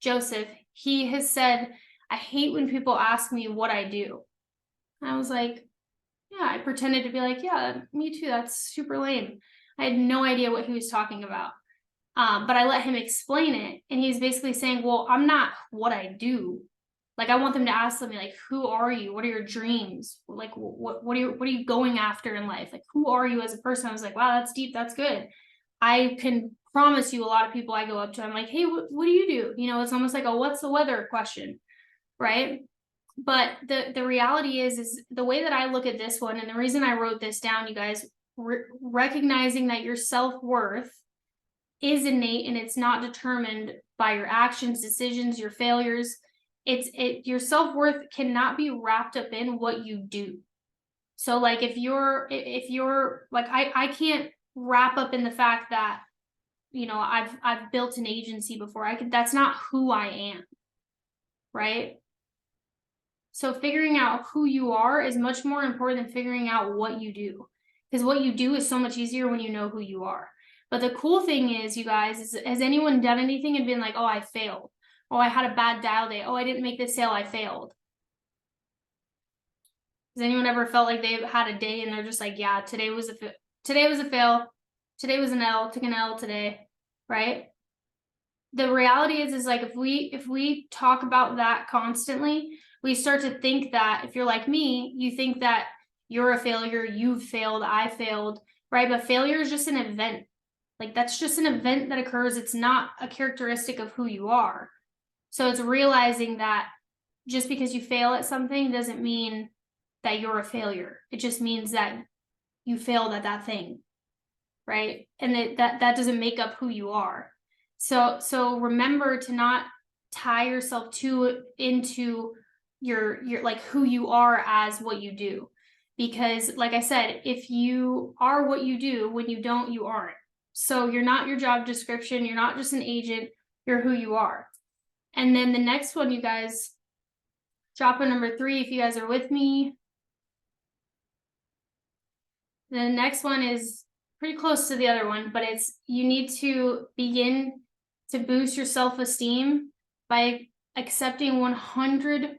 Joseph, he has said, I hate when people ask me what I do. And I was like, yeah, I pretended to be like, yeah, me too. That's super lame. I had no idea what he was talking about. But I let him explain it. And he's basically saying, well, I'm not what I do. Like, I want them to ask me, like, who are you? What are your dreams? Like, what are you going after in life? Like, who are you as a person? I was like, wow, that's deep. That's good. I can promise you a lot of people I go up to, I'm like, hey, what do you do? You know, it's almost like a what's the weather question, right? But the reality is the way that I look at this one, and the reason I wrote this down, you guys, recognizing that your self-worth is innate and it's not determined by your actions, decisions, your failures. Your self-worth cannot be wrapped up in what you do. So like if you're like, I can't wrap up in the fact that, you know, I've built an agency before. That's not who I am, right? So figuring out who you are is much more important than figuring out what you do, because what you do is so much easier when you know who you are. But the cool thing is, you guys, has anyone done anything and been like, oh, I failed? Oh, I had a bad dial day. Oh, I didn't make this sale. I failed. Has anyone ever felt like they've had a day and they're just like, yeah, today was a fail. Today was an L, took an L today, right? The reality is like, if we talk about that constantly, we start to think that if you're like me, you think that you're a failure, you've failed, I failed, right? But failure is just an event. Like, that's just an event that occurs. It's not a characteristic of who you are. So it's realizing that just because you fail at something doesn't mean that you're a failure. It just means that you failed at that thing, right? And that doesn't make up who you are. So remember to not tie yourself into your like who you are as what you do. Because like I said, if you are what you do, when you don't, you aren't. So you're not your job description, you're not just an agent, you're who you are. And then the next one, you guys, drop a number 3 if you guys are with me. The next one is pretty close to the other one, but it's you need to begin to boost your self-esteem by accepting 100%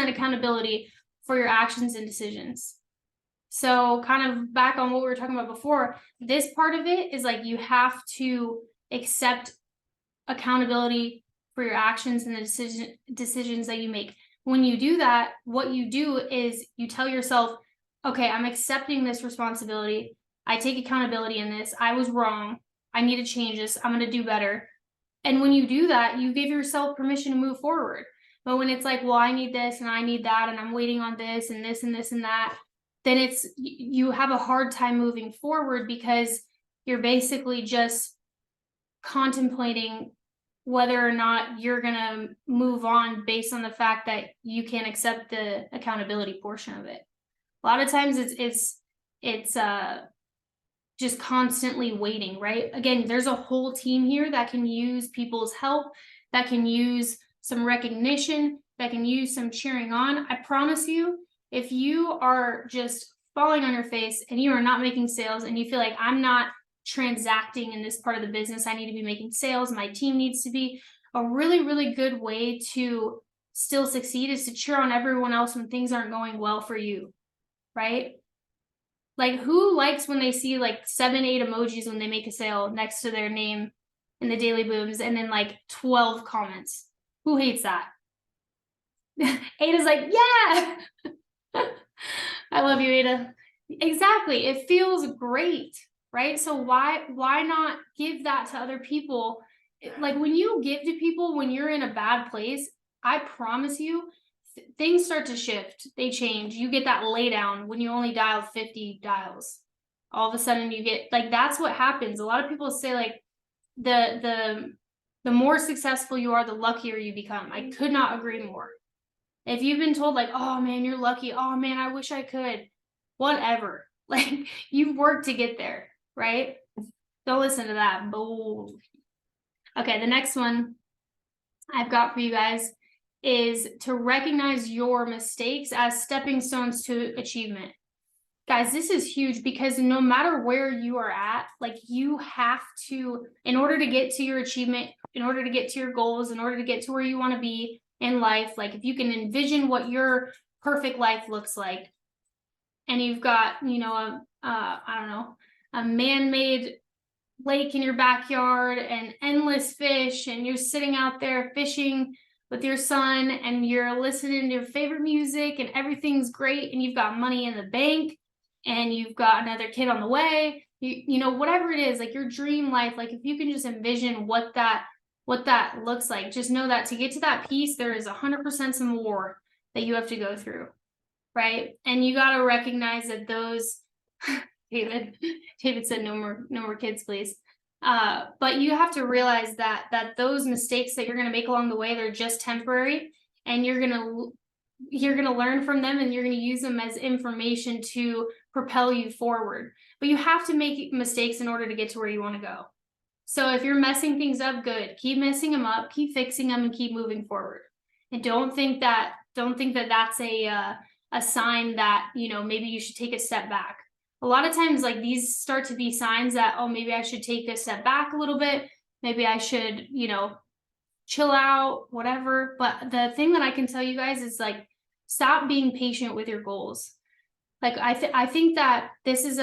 accountability for your actions and decisions. So kind of back on what we were talking about before, this part of it is like you have to accept accountability for your actions and the decisions that you make. When you do that, what you do is you tell yourself, okay, I'm accepting this responsibility. I take accountability in this. I was wrong. I need to change this. I'm going to do better. And when you do that, you give yourself permission to move forward. But when it's like, well, I need this and I need that, and I'm waiting on this and this and this and that, then you have a hard time moving forward because you're basically just contemplating whether or not you're going to move on based on the fact that you can't accept the accountability portion of it. A lot of times it's just constantly waiting, right? Again, there's a whole team here that can use people's help, that can use some recognition, that can use some cheering on. I promise you, If you are just falling on your face and you are not making sales and you feel like I'm not transacting in this part of the business, I need to be making sales, my team needs to be, a really, really good way to still succeed is to cheer on everyone else when things aren't going well for you, right? Like, who likes when they see like 7, 8 emojis when they make a sale next to their name in the Daily Booms and then like 12 comments? Who hates that? Ada's like, yeah. I love you, Ada. Exactly. It feels great, right? So why not give that to other people? Like, when you give to people when you're in a bad place, I promise you, things start to shift. They change. You get that lay down when you only dialed 50 dials. All of a sudden you get like, that's what happens. A lot of people say like the more successful you are, the luckier you become. I could not agree more. If you've been told like, oh man, you're lucky, oh man, I wish I could, whatever. Like, you've worked to get there, right? Don't listen to that bull. Okay, the next one I've got for you guys is to recognize your mistakes as stepping stones to achievement. Guys, this is huge because no matter where you are at, like, you have to, in order to get to your achievement, in order to get to your goals, in order to get to where you want to be in life, like if you can envision what your perfect life looks like, and you've got, you know, I don't know, a man-made lake in your backyard and endless fish, and you're sitting out there fishing with your son and you're listening to your favorite music and everything's great, and you've got money in the bank and you've got another kid on the way, you know, whatever it is, like your dream life, like if you can just envision what that looks like, just know that to get to that piece, there is 100% some war that you have to go through, right? And you got to recognize that those David said no more kids, please. But you have to realize that those mistakes that you're going to make along the way, they're just temporary, and you're going to learn from them, and you're going to use them as information to propel you forward. But you have to make mistakes in order to get to where you want to go. So if you're messing things up, good. Keep messing them up, keep fixing them, and keep moving forward. And don't think that that's a sign that, you know, maybe you should take a step back. A lot of times, like, these start to be signs that, oh, maybe I should take a step back a little bit. Maybe I should, you know, chill out, whatever. But the thing that I can tell you guys is, like, stop being patient with your goals. Like, I think that this is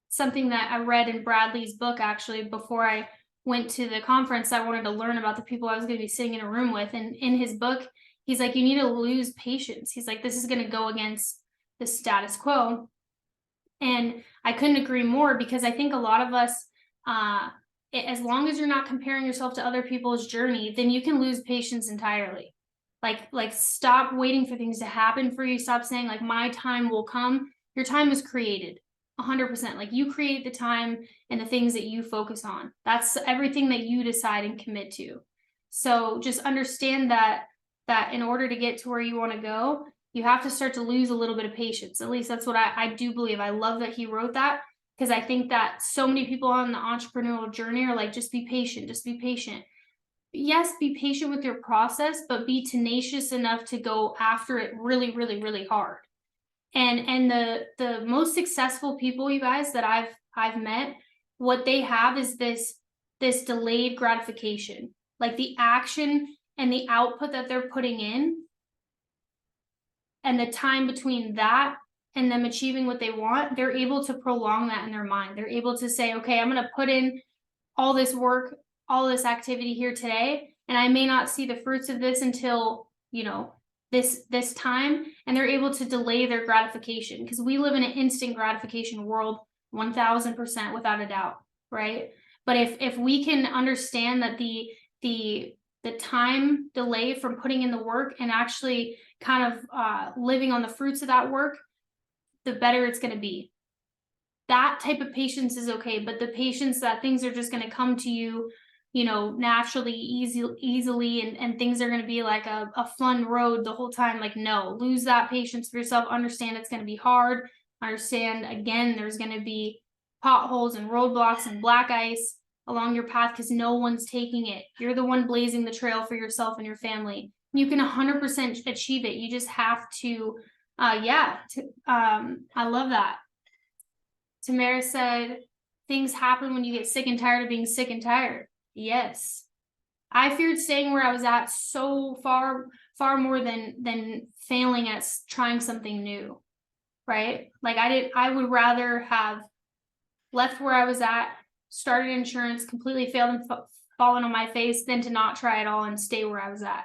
something that I read in Bradley's book, actually, before I went to the conference. I wanted to learn about the people I was going to be sitting in a room with. And in his book, he's like, you need to lose patience. He's like, this is going to go against the status quo. And I couldn't agree more, because I think a lot of us, as long as you're not comparing yourself to other people's journey, then you can lose patience entirely. Like stop waiting for things to happen for you. Stop saying like, my time will come. Your time is created 100%. Like, you create the time and the things that you focus on. That's everything that you decide and commit to. So just understand that in order to get to where you want to go, you have to start to lose a little bit of patience. At least that's what I do believe. I love that he wrote that, because I think that so many people on the entrepreneurial journey are like, just be patient, just be patient. Yes, be patient with your process, but be tenacious enough to go after it really, really, really hard. And the most successful people, you guys, that I've met, what they have is this delayed gratification. Like, the action and the output that they're putting in, and the time between that and them achieving what they want, they're able to prolong that in their mind. They're able to say, okay, I'm going to put in all this work, all this activity here today, and I may not see the fruits of this until, you know, this time. And they're able to delay their gratification, because we live in an instant gratification world, 1000%, without a doubt, right? But if we can understand that the time delay from putting in the work and actually kind of living on the fruits of that work, the better it's going to be. That type of patience is okay, but the patience that things are just going to come to you, you know, naturally, easily, and things are going to be like a fun road the whole time, like, no, lose that patience for yourself. Understand it's going to be hard. Understand, again, there's going to be potholes and roadblocks and black ice along your path, because no one's taking it. You're the one blazing the trail for yourself and your family. You can 100% achieve it. You just have to Yeah, I love that. Tamara said, things happen when you get sick and tired of being sick and tired. Yes. I feared staying where I was at so far more than failing at trying something new. Right? Like I would rather have left where I was at, started insurance, completely failed and fallen on my face than to not try at all and stay where I was at.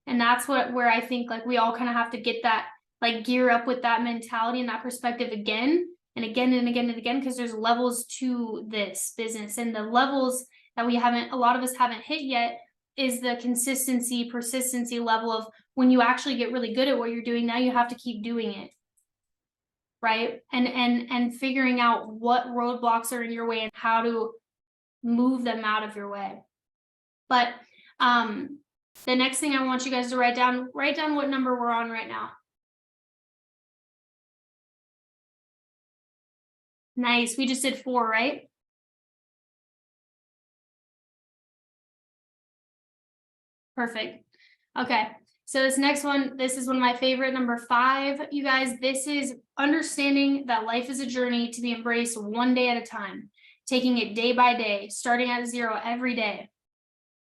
And that's where I think like we all kind of have to get that, like gear up with that mentality and that perspective again and again and again and again, because there's levels to this business, and the levels that a lot of us haven't hit yet is the consistency, persistency level of when you actually get really good at what you're doing, now you have to keep doing it. Right? And figuring out what roadblocks are in your way and how to move them out of your way. But the next thing I want you guys to write down what number we're on right now. Nice. We just did 4, right? Perfect. Okay. So this next one, this is one of my favorite, number 5. You guys, this is understanding that life is a journey to be embraced one day at a time, taking it day by day, starting at 0 every day.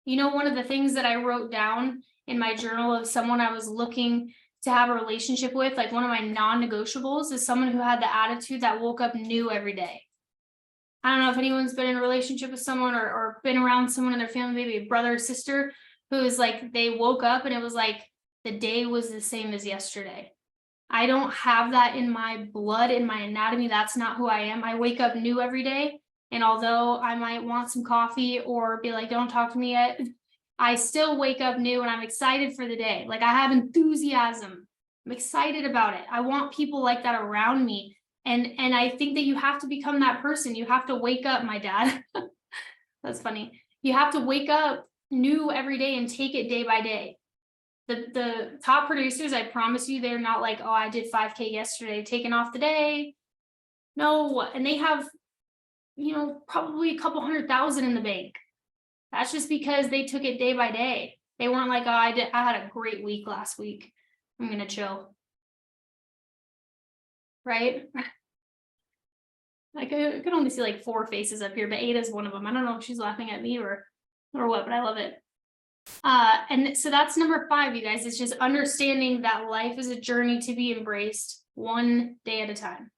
You know, one of the things that I wrote down in my journal of someone I was looking to have a relationship with, like one of my non-negotiables, is someone who had the attitude that woke up new every day. I don't know if anyone's been in a relationship with someone or been around someone in their family, maybe a brother or sister, who is like, they woke up and it was like the day was the same as yesterday. I don't have that in my blood, in my anatomy. That's not who I am. I wake up new every day. And although I might want some coffee or be like, don't talk to me yet, I still wake up new and I'm excited for the day. Like I have enthusiasm. I'm excited about it. I want people like that around me. And I think that you have to become that person. You have to wake up, my dad. That's funny. You have to wake up new every day and take it day by day. The top producers, I promise you, they're not like, oh, I did 5K yesterday, taking off the day. No, and they have, you know, probably a couple 100,000 in the bank. That's just because they took it day by day. They weren't like, oh, I had a great week last week, I'm gonna chill. Right? Like I could only see like 4 faces up here, but Ada's one of them. I don't know if she's laughing at me or what, but I love it. And so that's number 5, you guys. It's just understanding that life is a journey to be embraced one day at a time,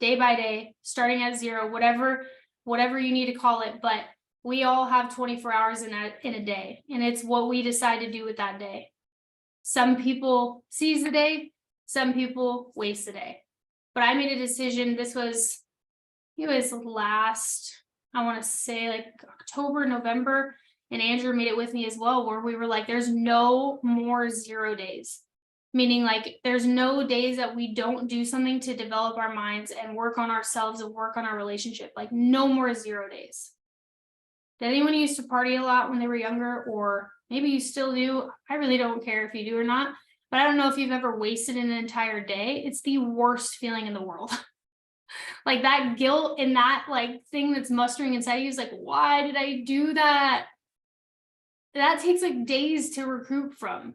day by day, starting at 0, whatever you need to call it. But we all have 24 hours in a day, and it's what we decide to do with that day. Some people seize the day, some people waste the day. But I made a decision. It was last, I want to say like October, November, and Andrew made it with me as well, where we were like, there's no more 0 days. Meaning like there's no days that we don't do something to develop our minds and work on ourselves and work on our relationship. Like no more 0 days. Did anyone used to party a lot when they were younger, or maybe you still do? I really don't care if you do or not, but I don't know if you've ever wasted an entire day. It's the worst feeling in the world. Like that guilt and that like thing that's mustering inside you is like, why did I do that? That takes like days to recoup from.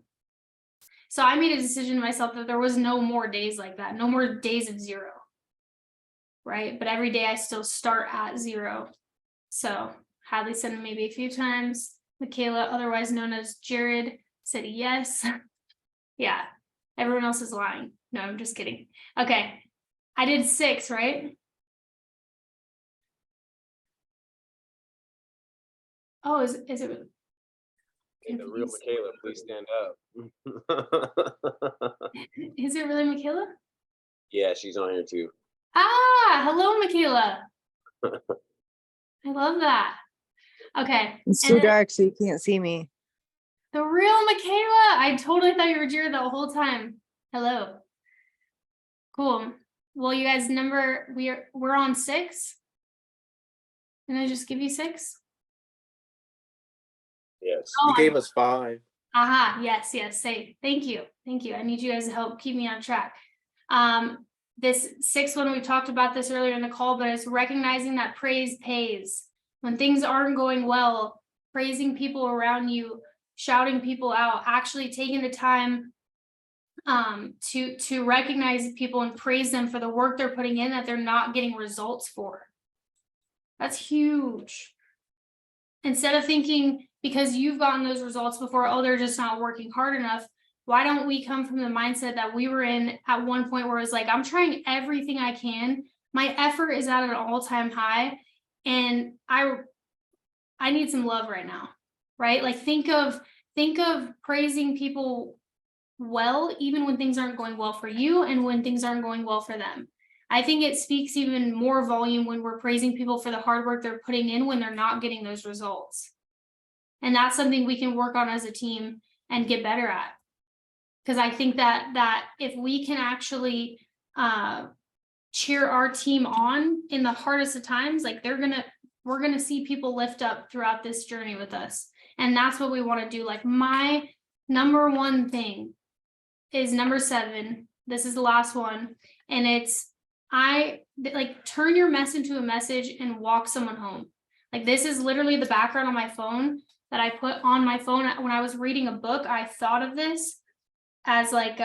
So I made a decision to myself that there was no more days like that, no more days of 0. Right? But every day I still start at 0. So Hadley said maybe a few times. Michaela, otherwise known as Jared, said yes. Yeah, everyone else is lying. No, I'm just kidding. Okay, I did 6, right? Oh, is it? Hey, the real Michaela, please stand up. Is it really Michaela? Yeah, she's on here too. Ah, hello, Michaela. I love that. Okay. It's too dark, so you can't see me. The real Michaela. I totally thought you were Jared the whole time. Hello. Cool. Well, you guys, we're on 6. Can I just give you 6? Yes, Oh, you gave us 5. Aha, yes, say thank you. I need you guys to help keep me on track. This 6th one, we talked about this earlier in the call, but it's recognizing that praise pays. When things aren't going well, praising people around you, shouting people out, actually taking the time to recognize people and praise them for the work they're putting in that they're not getting results for. That's huge. Instead of thinking because you've gotten those results before, oh, they're just not working hard enough. Why don't we come from the mindset that we were in at one point where it's like, I'm trying everything I can. My effort is at an all-time high, and I need some love right now, right? Like think of praising people well, even when things aren't going well for you and when things aren't going well for them. I think it speaks even more volume when we're praising people for the hard work they're putting in when they're not getting those results. And that's something we can work on as a team and get better at. Because I think that if we can actually cheer our team on in the hardest of times, like we're gonna see people lift up throughout this journey with us. And that's what we want to do. Like my number one thing is number 7. This is the last one. And it's turn your mess into a message and walk someone home. Like this is literally the background on my phone that I put on my phone. When I was reading a book, I thought of this as like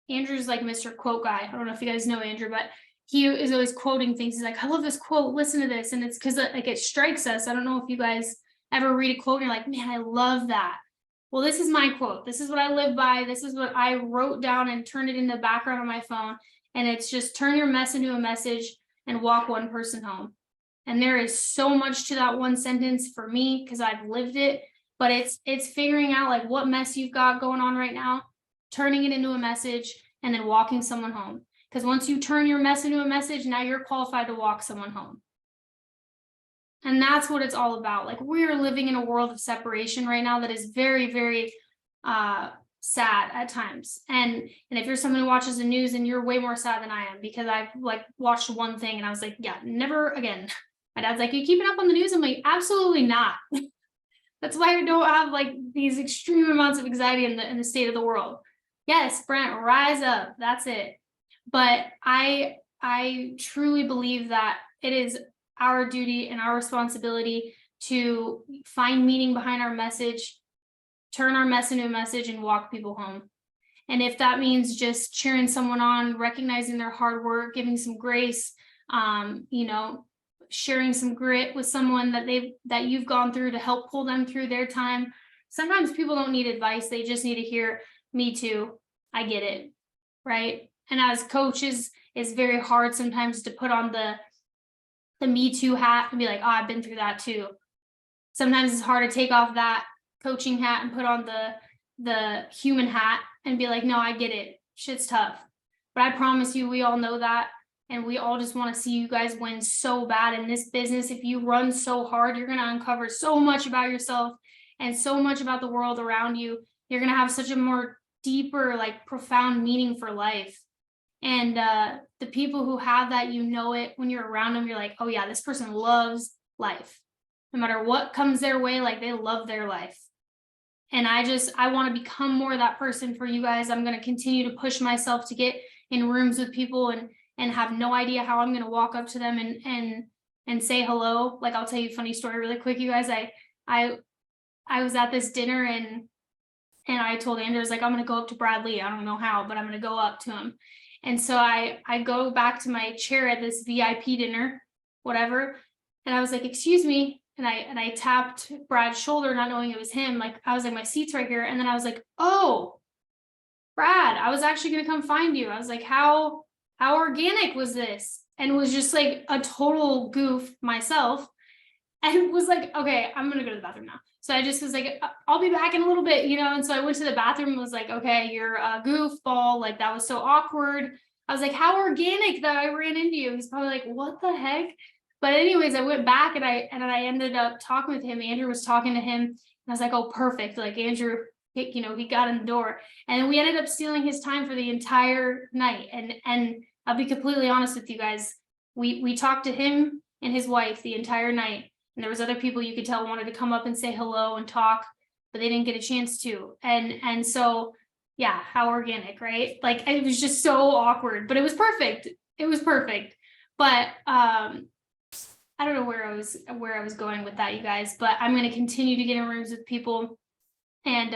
Andrew's like Mr. Quote guy. I don't know if you guys know Andrew, but he is always quoting things. He's like, I love this quote, listen to this. And it's because like it strikes us. I don't know if you guys ever read a quote and you're like, man, I love that. Well, this is my quote. This is what I live by. This is what I wrote down and turned it in the background on my phone. And it's just turn your mess into a message and walk one person home. And there is so much to that one sentence for me because I've lived it, but it's figuring out like what mess you've got going on right now, turning it into a message, and then walking someone home. Because once you turn your mess into a message, now you're qualified to walk someone home. And that's what it's all about. Like we're living in a world of separation right now that is very, very sad at times. And if you're someone who watches the news, and you're way more sad than I am, because I've like watched one thing and I was like, yeah, never again. My dad's like, you keeping up on the news? I'm like, absolutely not. That's why I don't have like these extreme amounts of anxiety in the state of the world. Yes, Brent, rise up. That's it. But I truly believe that it is our duty and our responsibility to find meaning behind our message, turn our mess into a message, and walk people home. And if that means just cheering someone on, recognizing their hard work, giving some grace, sharing some grit with someone that you've gone through to help pull them through their time. Sometimes people don't need advice. They just need to hear, me too, I get it, right? And as coaches, it's very hard sometimes to put on the me too hat and be like, oh, I've been through that too. Sometimes it's hard to take off that coaching hat and put on the human hat and be like, no, I get it. Shit's tough. But I promise you, we all know that. And we all just want to see you guys win so bad in this business. If you run so hard, you're going to uncover so much about yourself and so much about the world around you. You're going to have such a more deeper, like profound meaning for life. And the people who have that, you know it when you're around them, you're like, oh yeah, this person loves life. No matter what comes their way, like they love their life. And I want to become more of that person for you guys. I'm going to continue to push myself to get in rooms with people and have no idea how I'm going to walk up to them and say hello. Like, I'll tell you a funny story really quick, you guys. I was at this dinner and I told Andrew, I was like, I'm going to go up to Bradley. I don't know how, but I'm going to go up to him. And so I go back to my chair at this VIP dinner, whatever. And I was like, excuse me. And I tapped Brad's shoulder, not knowing it was him. Like, I was like, my seat's right here. And then I was like, oh, Brad, I was actually going to come find you. I was like, how organic was this? And was just like a total goof myself. And was like, okay, I'm going to go to the bathroom now. So I just was like, I'll be back in a little bit, And so I went to the bathroom and was like, okay, you're a goofball. Like, that was so awkward. I was like, how organic that I ran into you. He's probably like, what the heck? But anyways, I went back and I ended up talking with him. Andrew was talking to him. And I was like, oh, perfect. Like Andrew, he got in the door. And we ended up stealing his time for the entire night. And I'll be completely honest with you guys. We talked to him and his wife the entire night. And there was other people you could tell wanted to come up and say hello and talk, but they didn't get a chance to. And so, yeah, how organic, right? Like, it was just so awkward, but it was perfect. It was perfect. But I don't know where I was going with that, you guys, but I'm going to continue to get in rooms with people and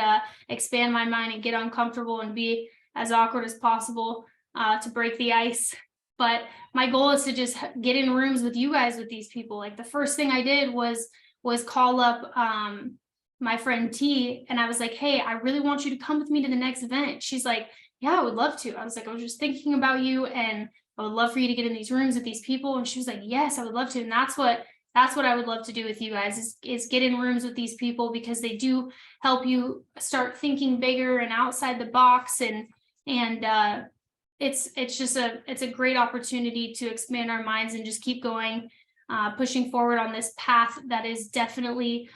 expand my mind and get uncomfortable and be as awkward as possible to break the ice. But my goal is to just get in rooms with you guys with these people. Like the first thing I did was call up my friend T, and I was like, hey, I really want you to come with me to the next event. She's like, yeah, I would love to. I was like, I was just thinking about you, and I would love for you to get in these rooms with these people. And she was like, yes, I would love to. And that's what I would love to do with you guys is get in rooms with these people, because they do help you start thinking bigger and outside the box. And it's just a great opportunity to expand our minds and just keep going, pushing forward on this path that is definitely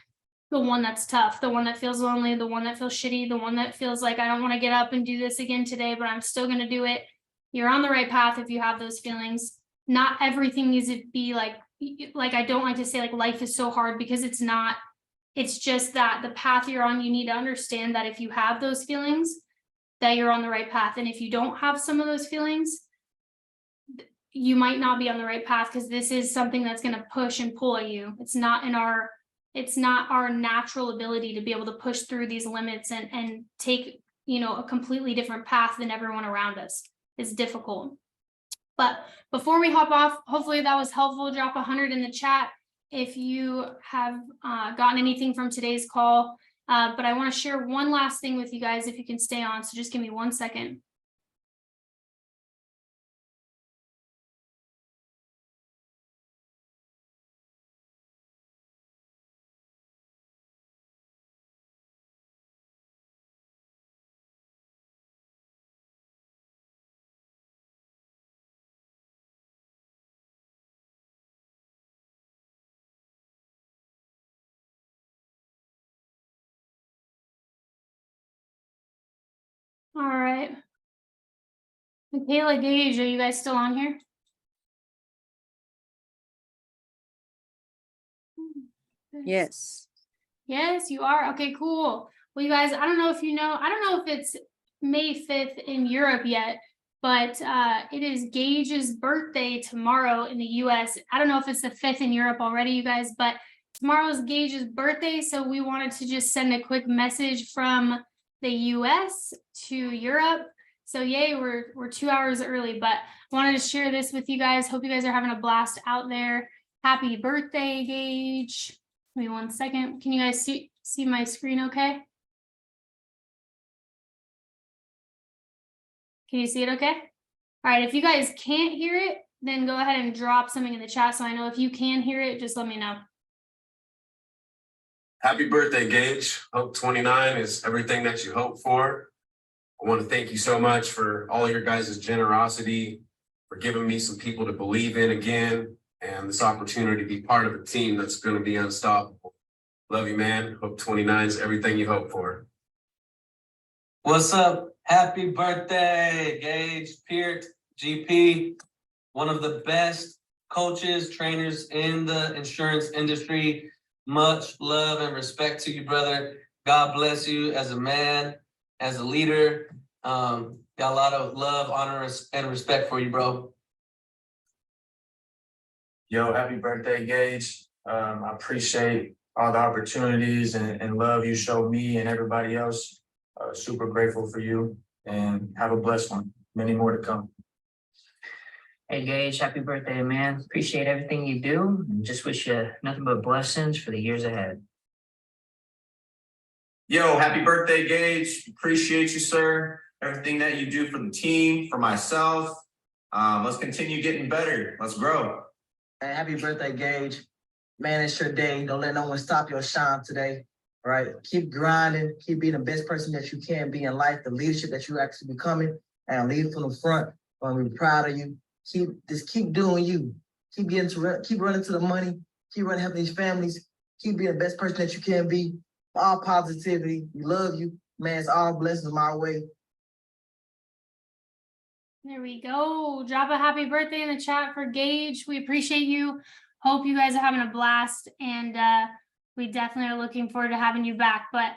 the one that's tough, the one that feels lonely, the one that feels shitty, the one that feels like I don't want to get up and do this again today, but I'm still going to do it. You're on the right path if you have those feelings. Not everything needs to be like I don't like to say like life is so hard, because it's not. It's just that the path you're on, you need to understand that if you have those feelings, that you're on the right path. And if you don't have some of those feelings, you might not be on the right path, because this is something that's going to push and pull at you. It's not our natural ability to be able to push through these limits and take, a completely different path than everyone around us. It's difficult. But before we hop off, hopefully that was helpful. Drop 100 in the chat if you have gotten anything from today's call. But I want to share one last thing with you guys, if you can stay on. So just give me 1 second. All right. Michaela Gage, are you guys still on here? Yes. Yes, you are. Okay, cool. Well, you guys, I don't know if it's May 5th in Europe yet, but it is Gage's birthday tomorrow in the US. I don't know if it's the 5th in Europe already, you guys, but tomorrow's Gage's birthday. So we wanted to just send a quick message from the US to Europe. So yay, we're 2 hours early, but wanted to share this with you guys. Hope you guys are having a blast out there. Happy birthday, Gage. Give me 1 second. Can you guys see my screen okay? Can you see it okay? All right, if you guys can't hear it, then go ahead and drop something in the chat so I know. If you can hear it, just let me know. Happy birthday, Gage. Hope 29 is everything that you hope for. I want to thank you so much for all your guys' generosity, for giving me some people to believe in again, and this opportunity to be part of a team that's going to be unstoppable. Love you, man. Hope 29 is everything you hope for. What's up? Happy birthday, Gage Peart, GP, one of the best coaches, trainers in the insurance industry. Much love and respect to you, brother. God bless you as a man, as a leader. Got a lot of love, honor, and respect for you, bro. Yo, happy birthday, Gage. I appreciate all the opportunities and love you showed me and everybody else. Super grateful for you, and have a blessed one. Many more to come. Hey Gage, happy birthday, man. Appreciate everything you do, and just wish you nothing but blessings for the years ahead. Yo, happy birthday, Gage. Appreciate you, sir. Everything that you do for the team, for myself. Let's continue getting better. Let's grow. Hey, happy birthday, Gage. Man, it's your day. Don't let no one stop your shine today. All right. Keep grinding. Keep being the best person that you can be in life, the leadership that you're actually becoming, and lead from the front. We're proud of you. Keep doing you. Keep running to the money. Keep running, helping these families. Keep being the best person that you can be. All positivity. We love you. Man, it's all blessings my way. There we go. Drop a happy birthday in the chat for Gage. We appreciate you. Hope you guys are having a blast, and we definitely are looking forward to having you back. But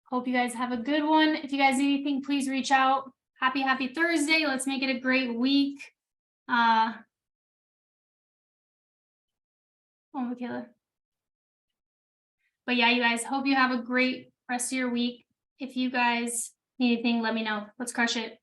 hope you guys have a good one. If you guys need anything, please reach out. Happy Thursday. Let's make it a great week. Oh, Michaela. But yeah, you guys, hope you have a great rest of your week. If you guys Anything, let me know. Let's crush it.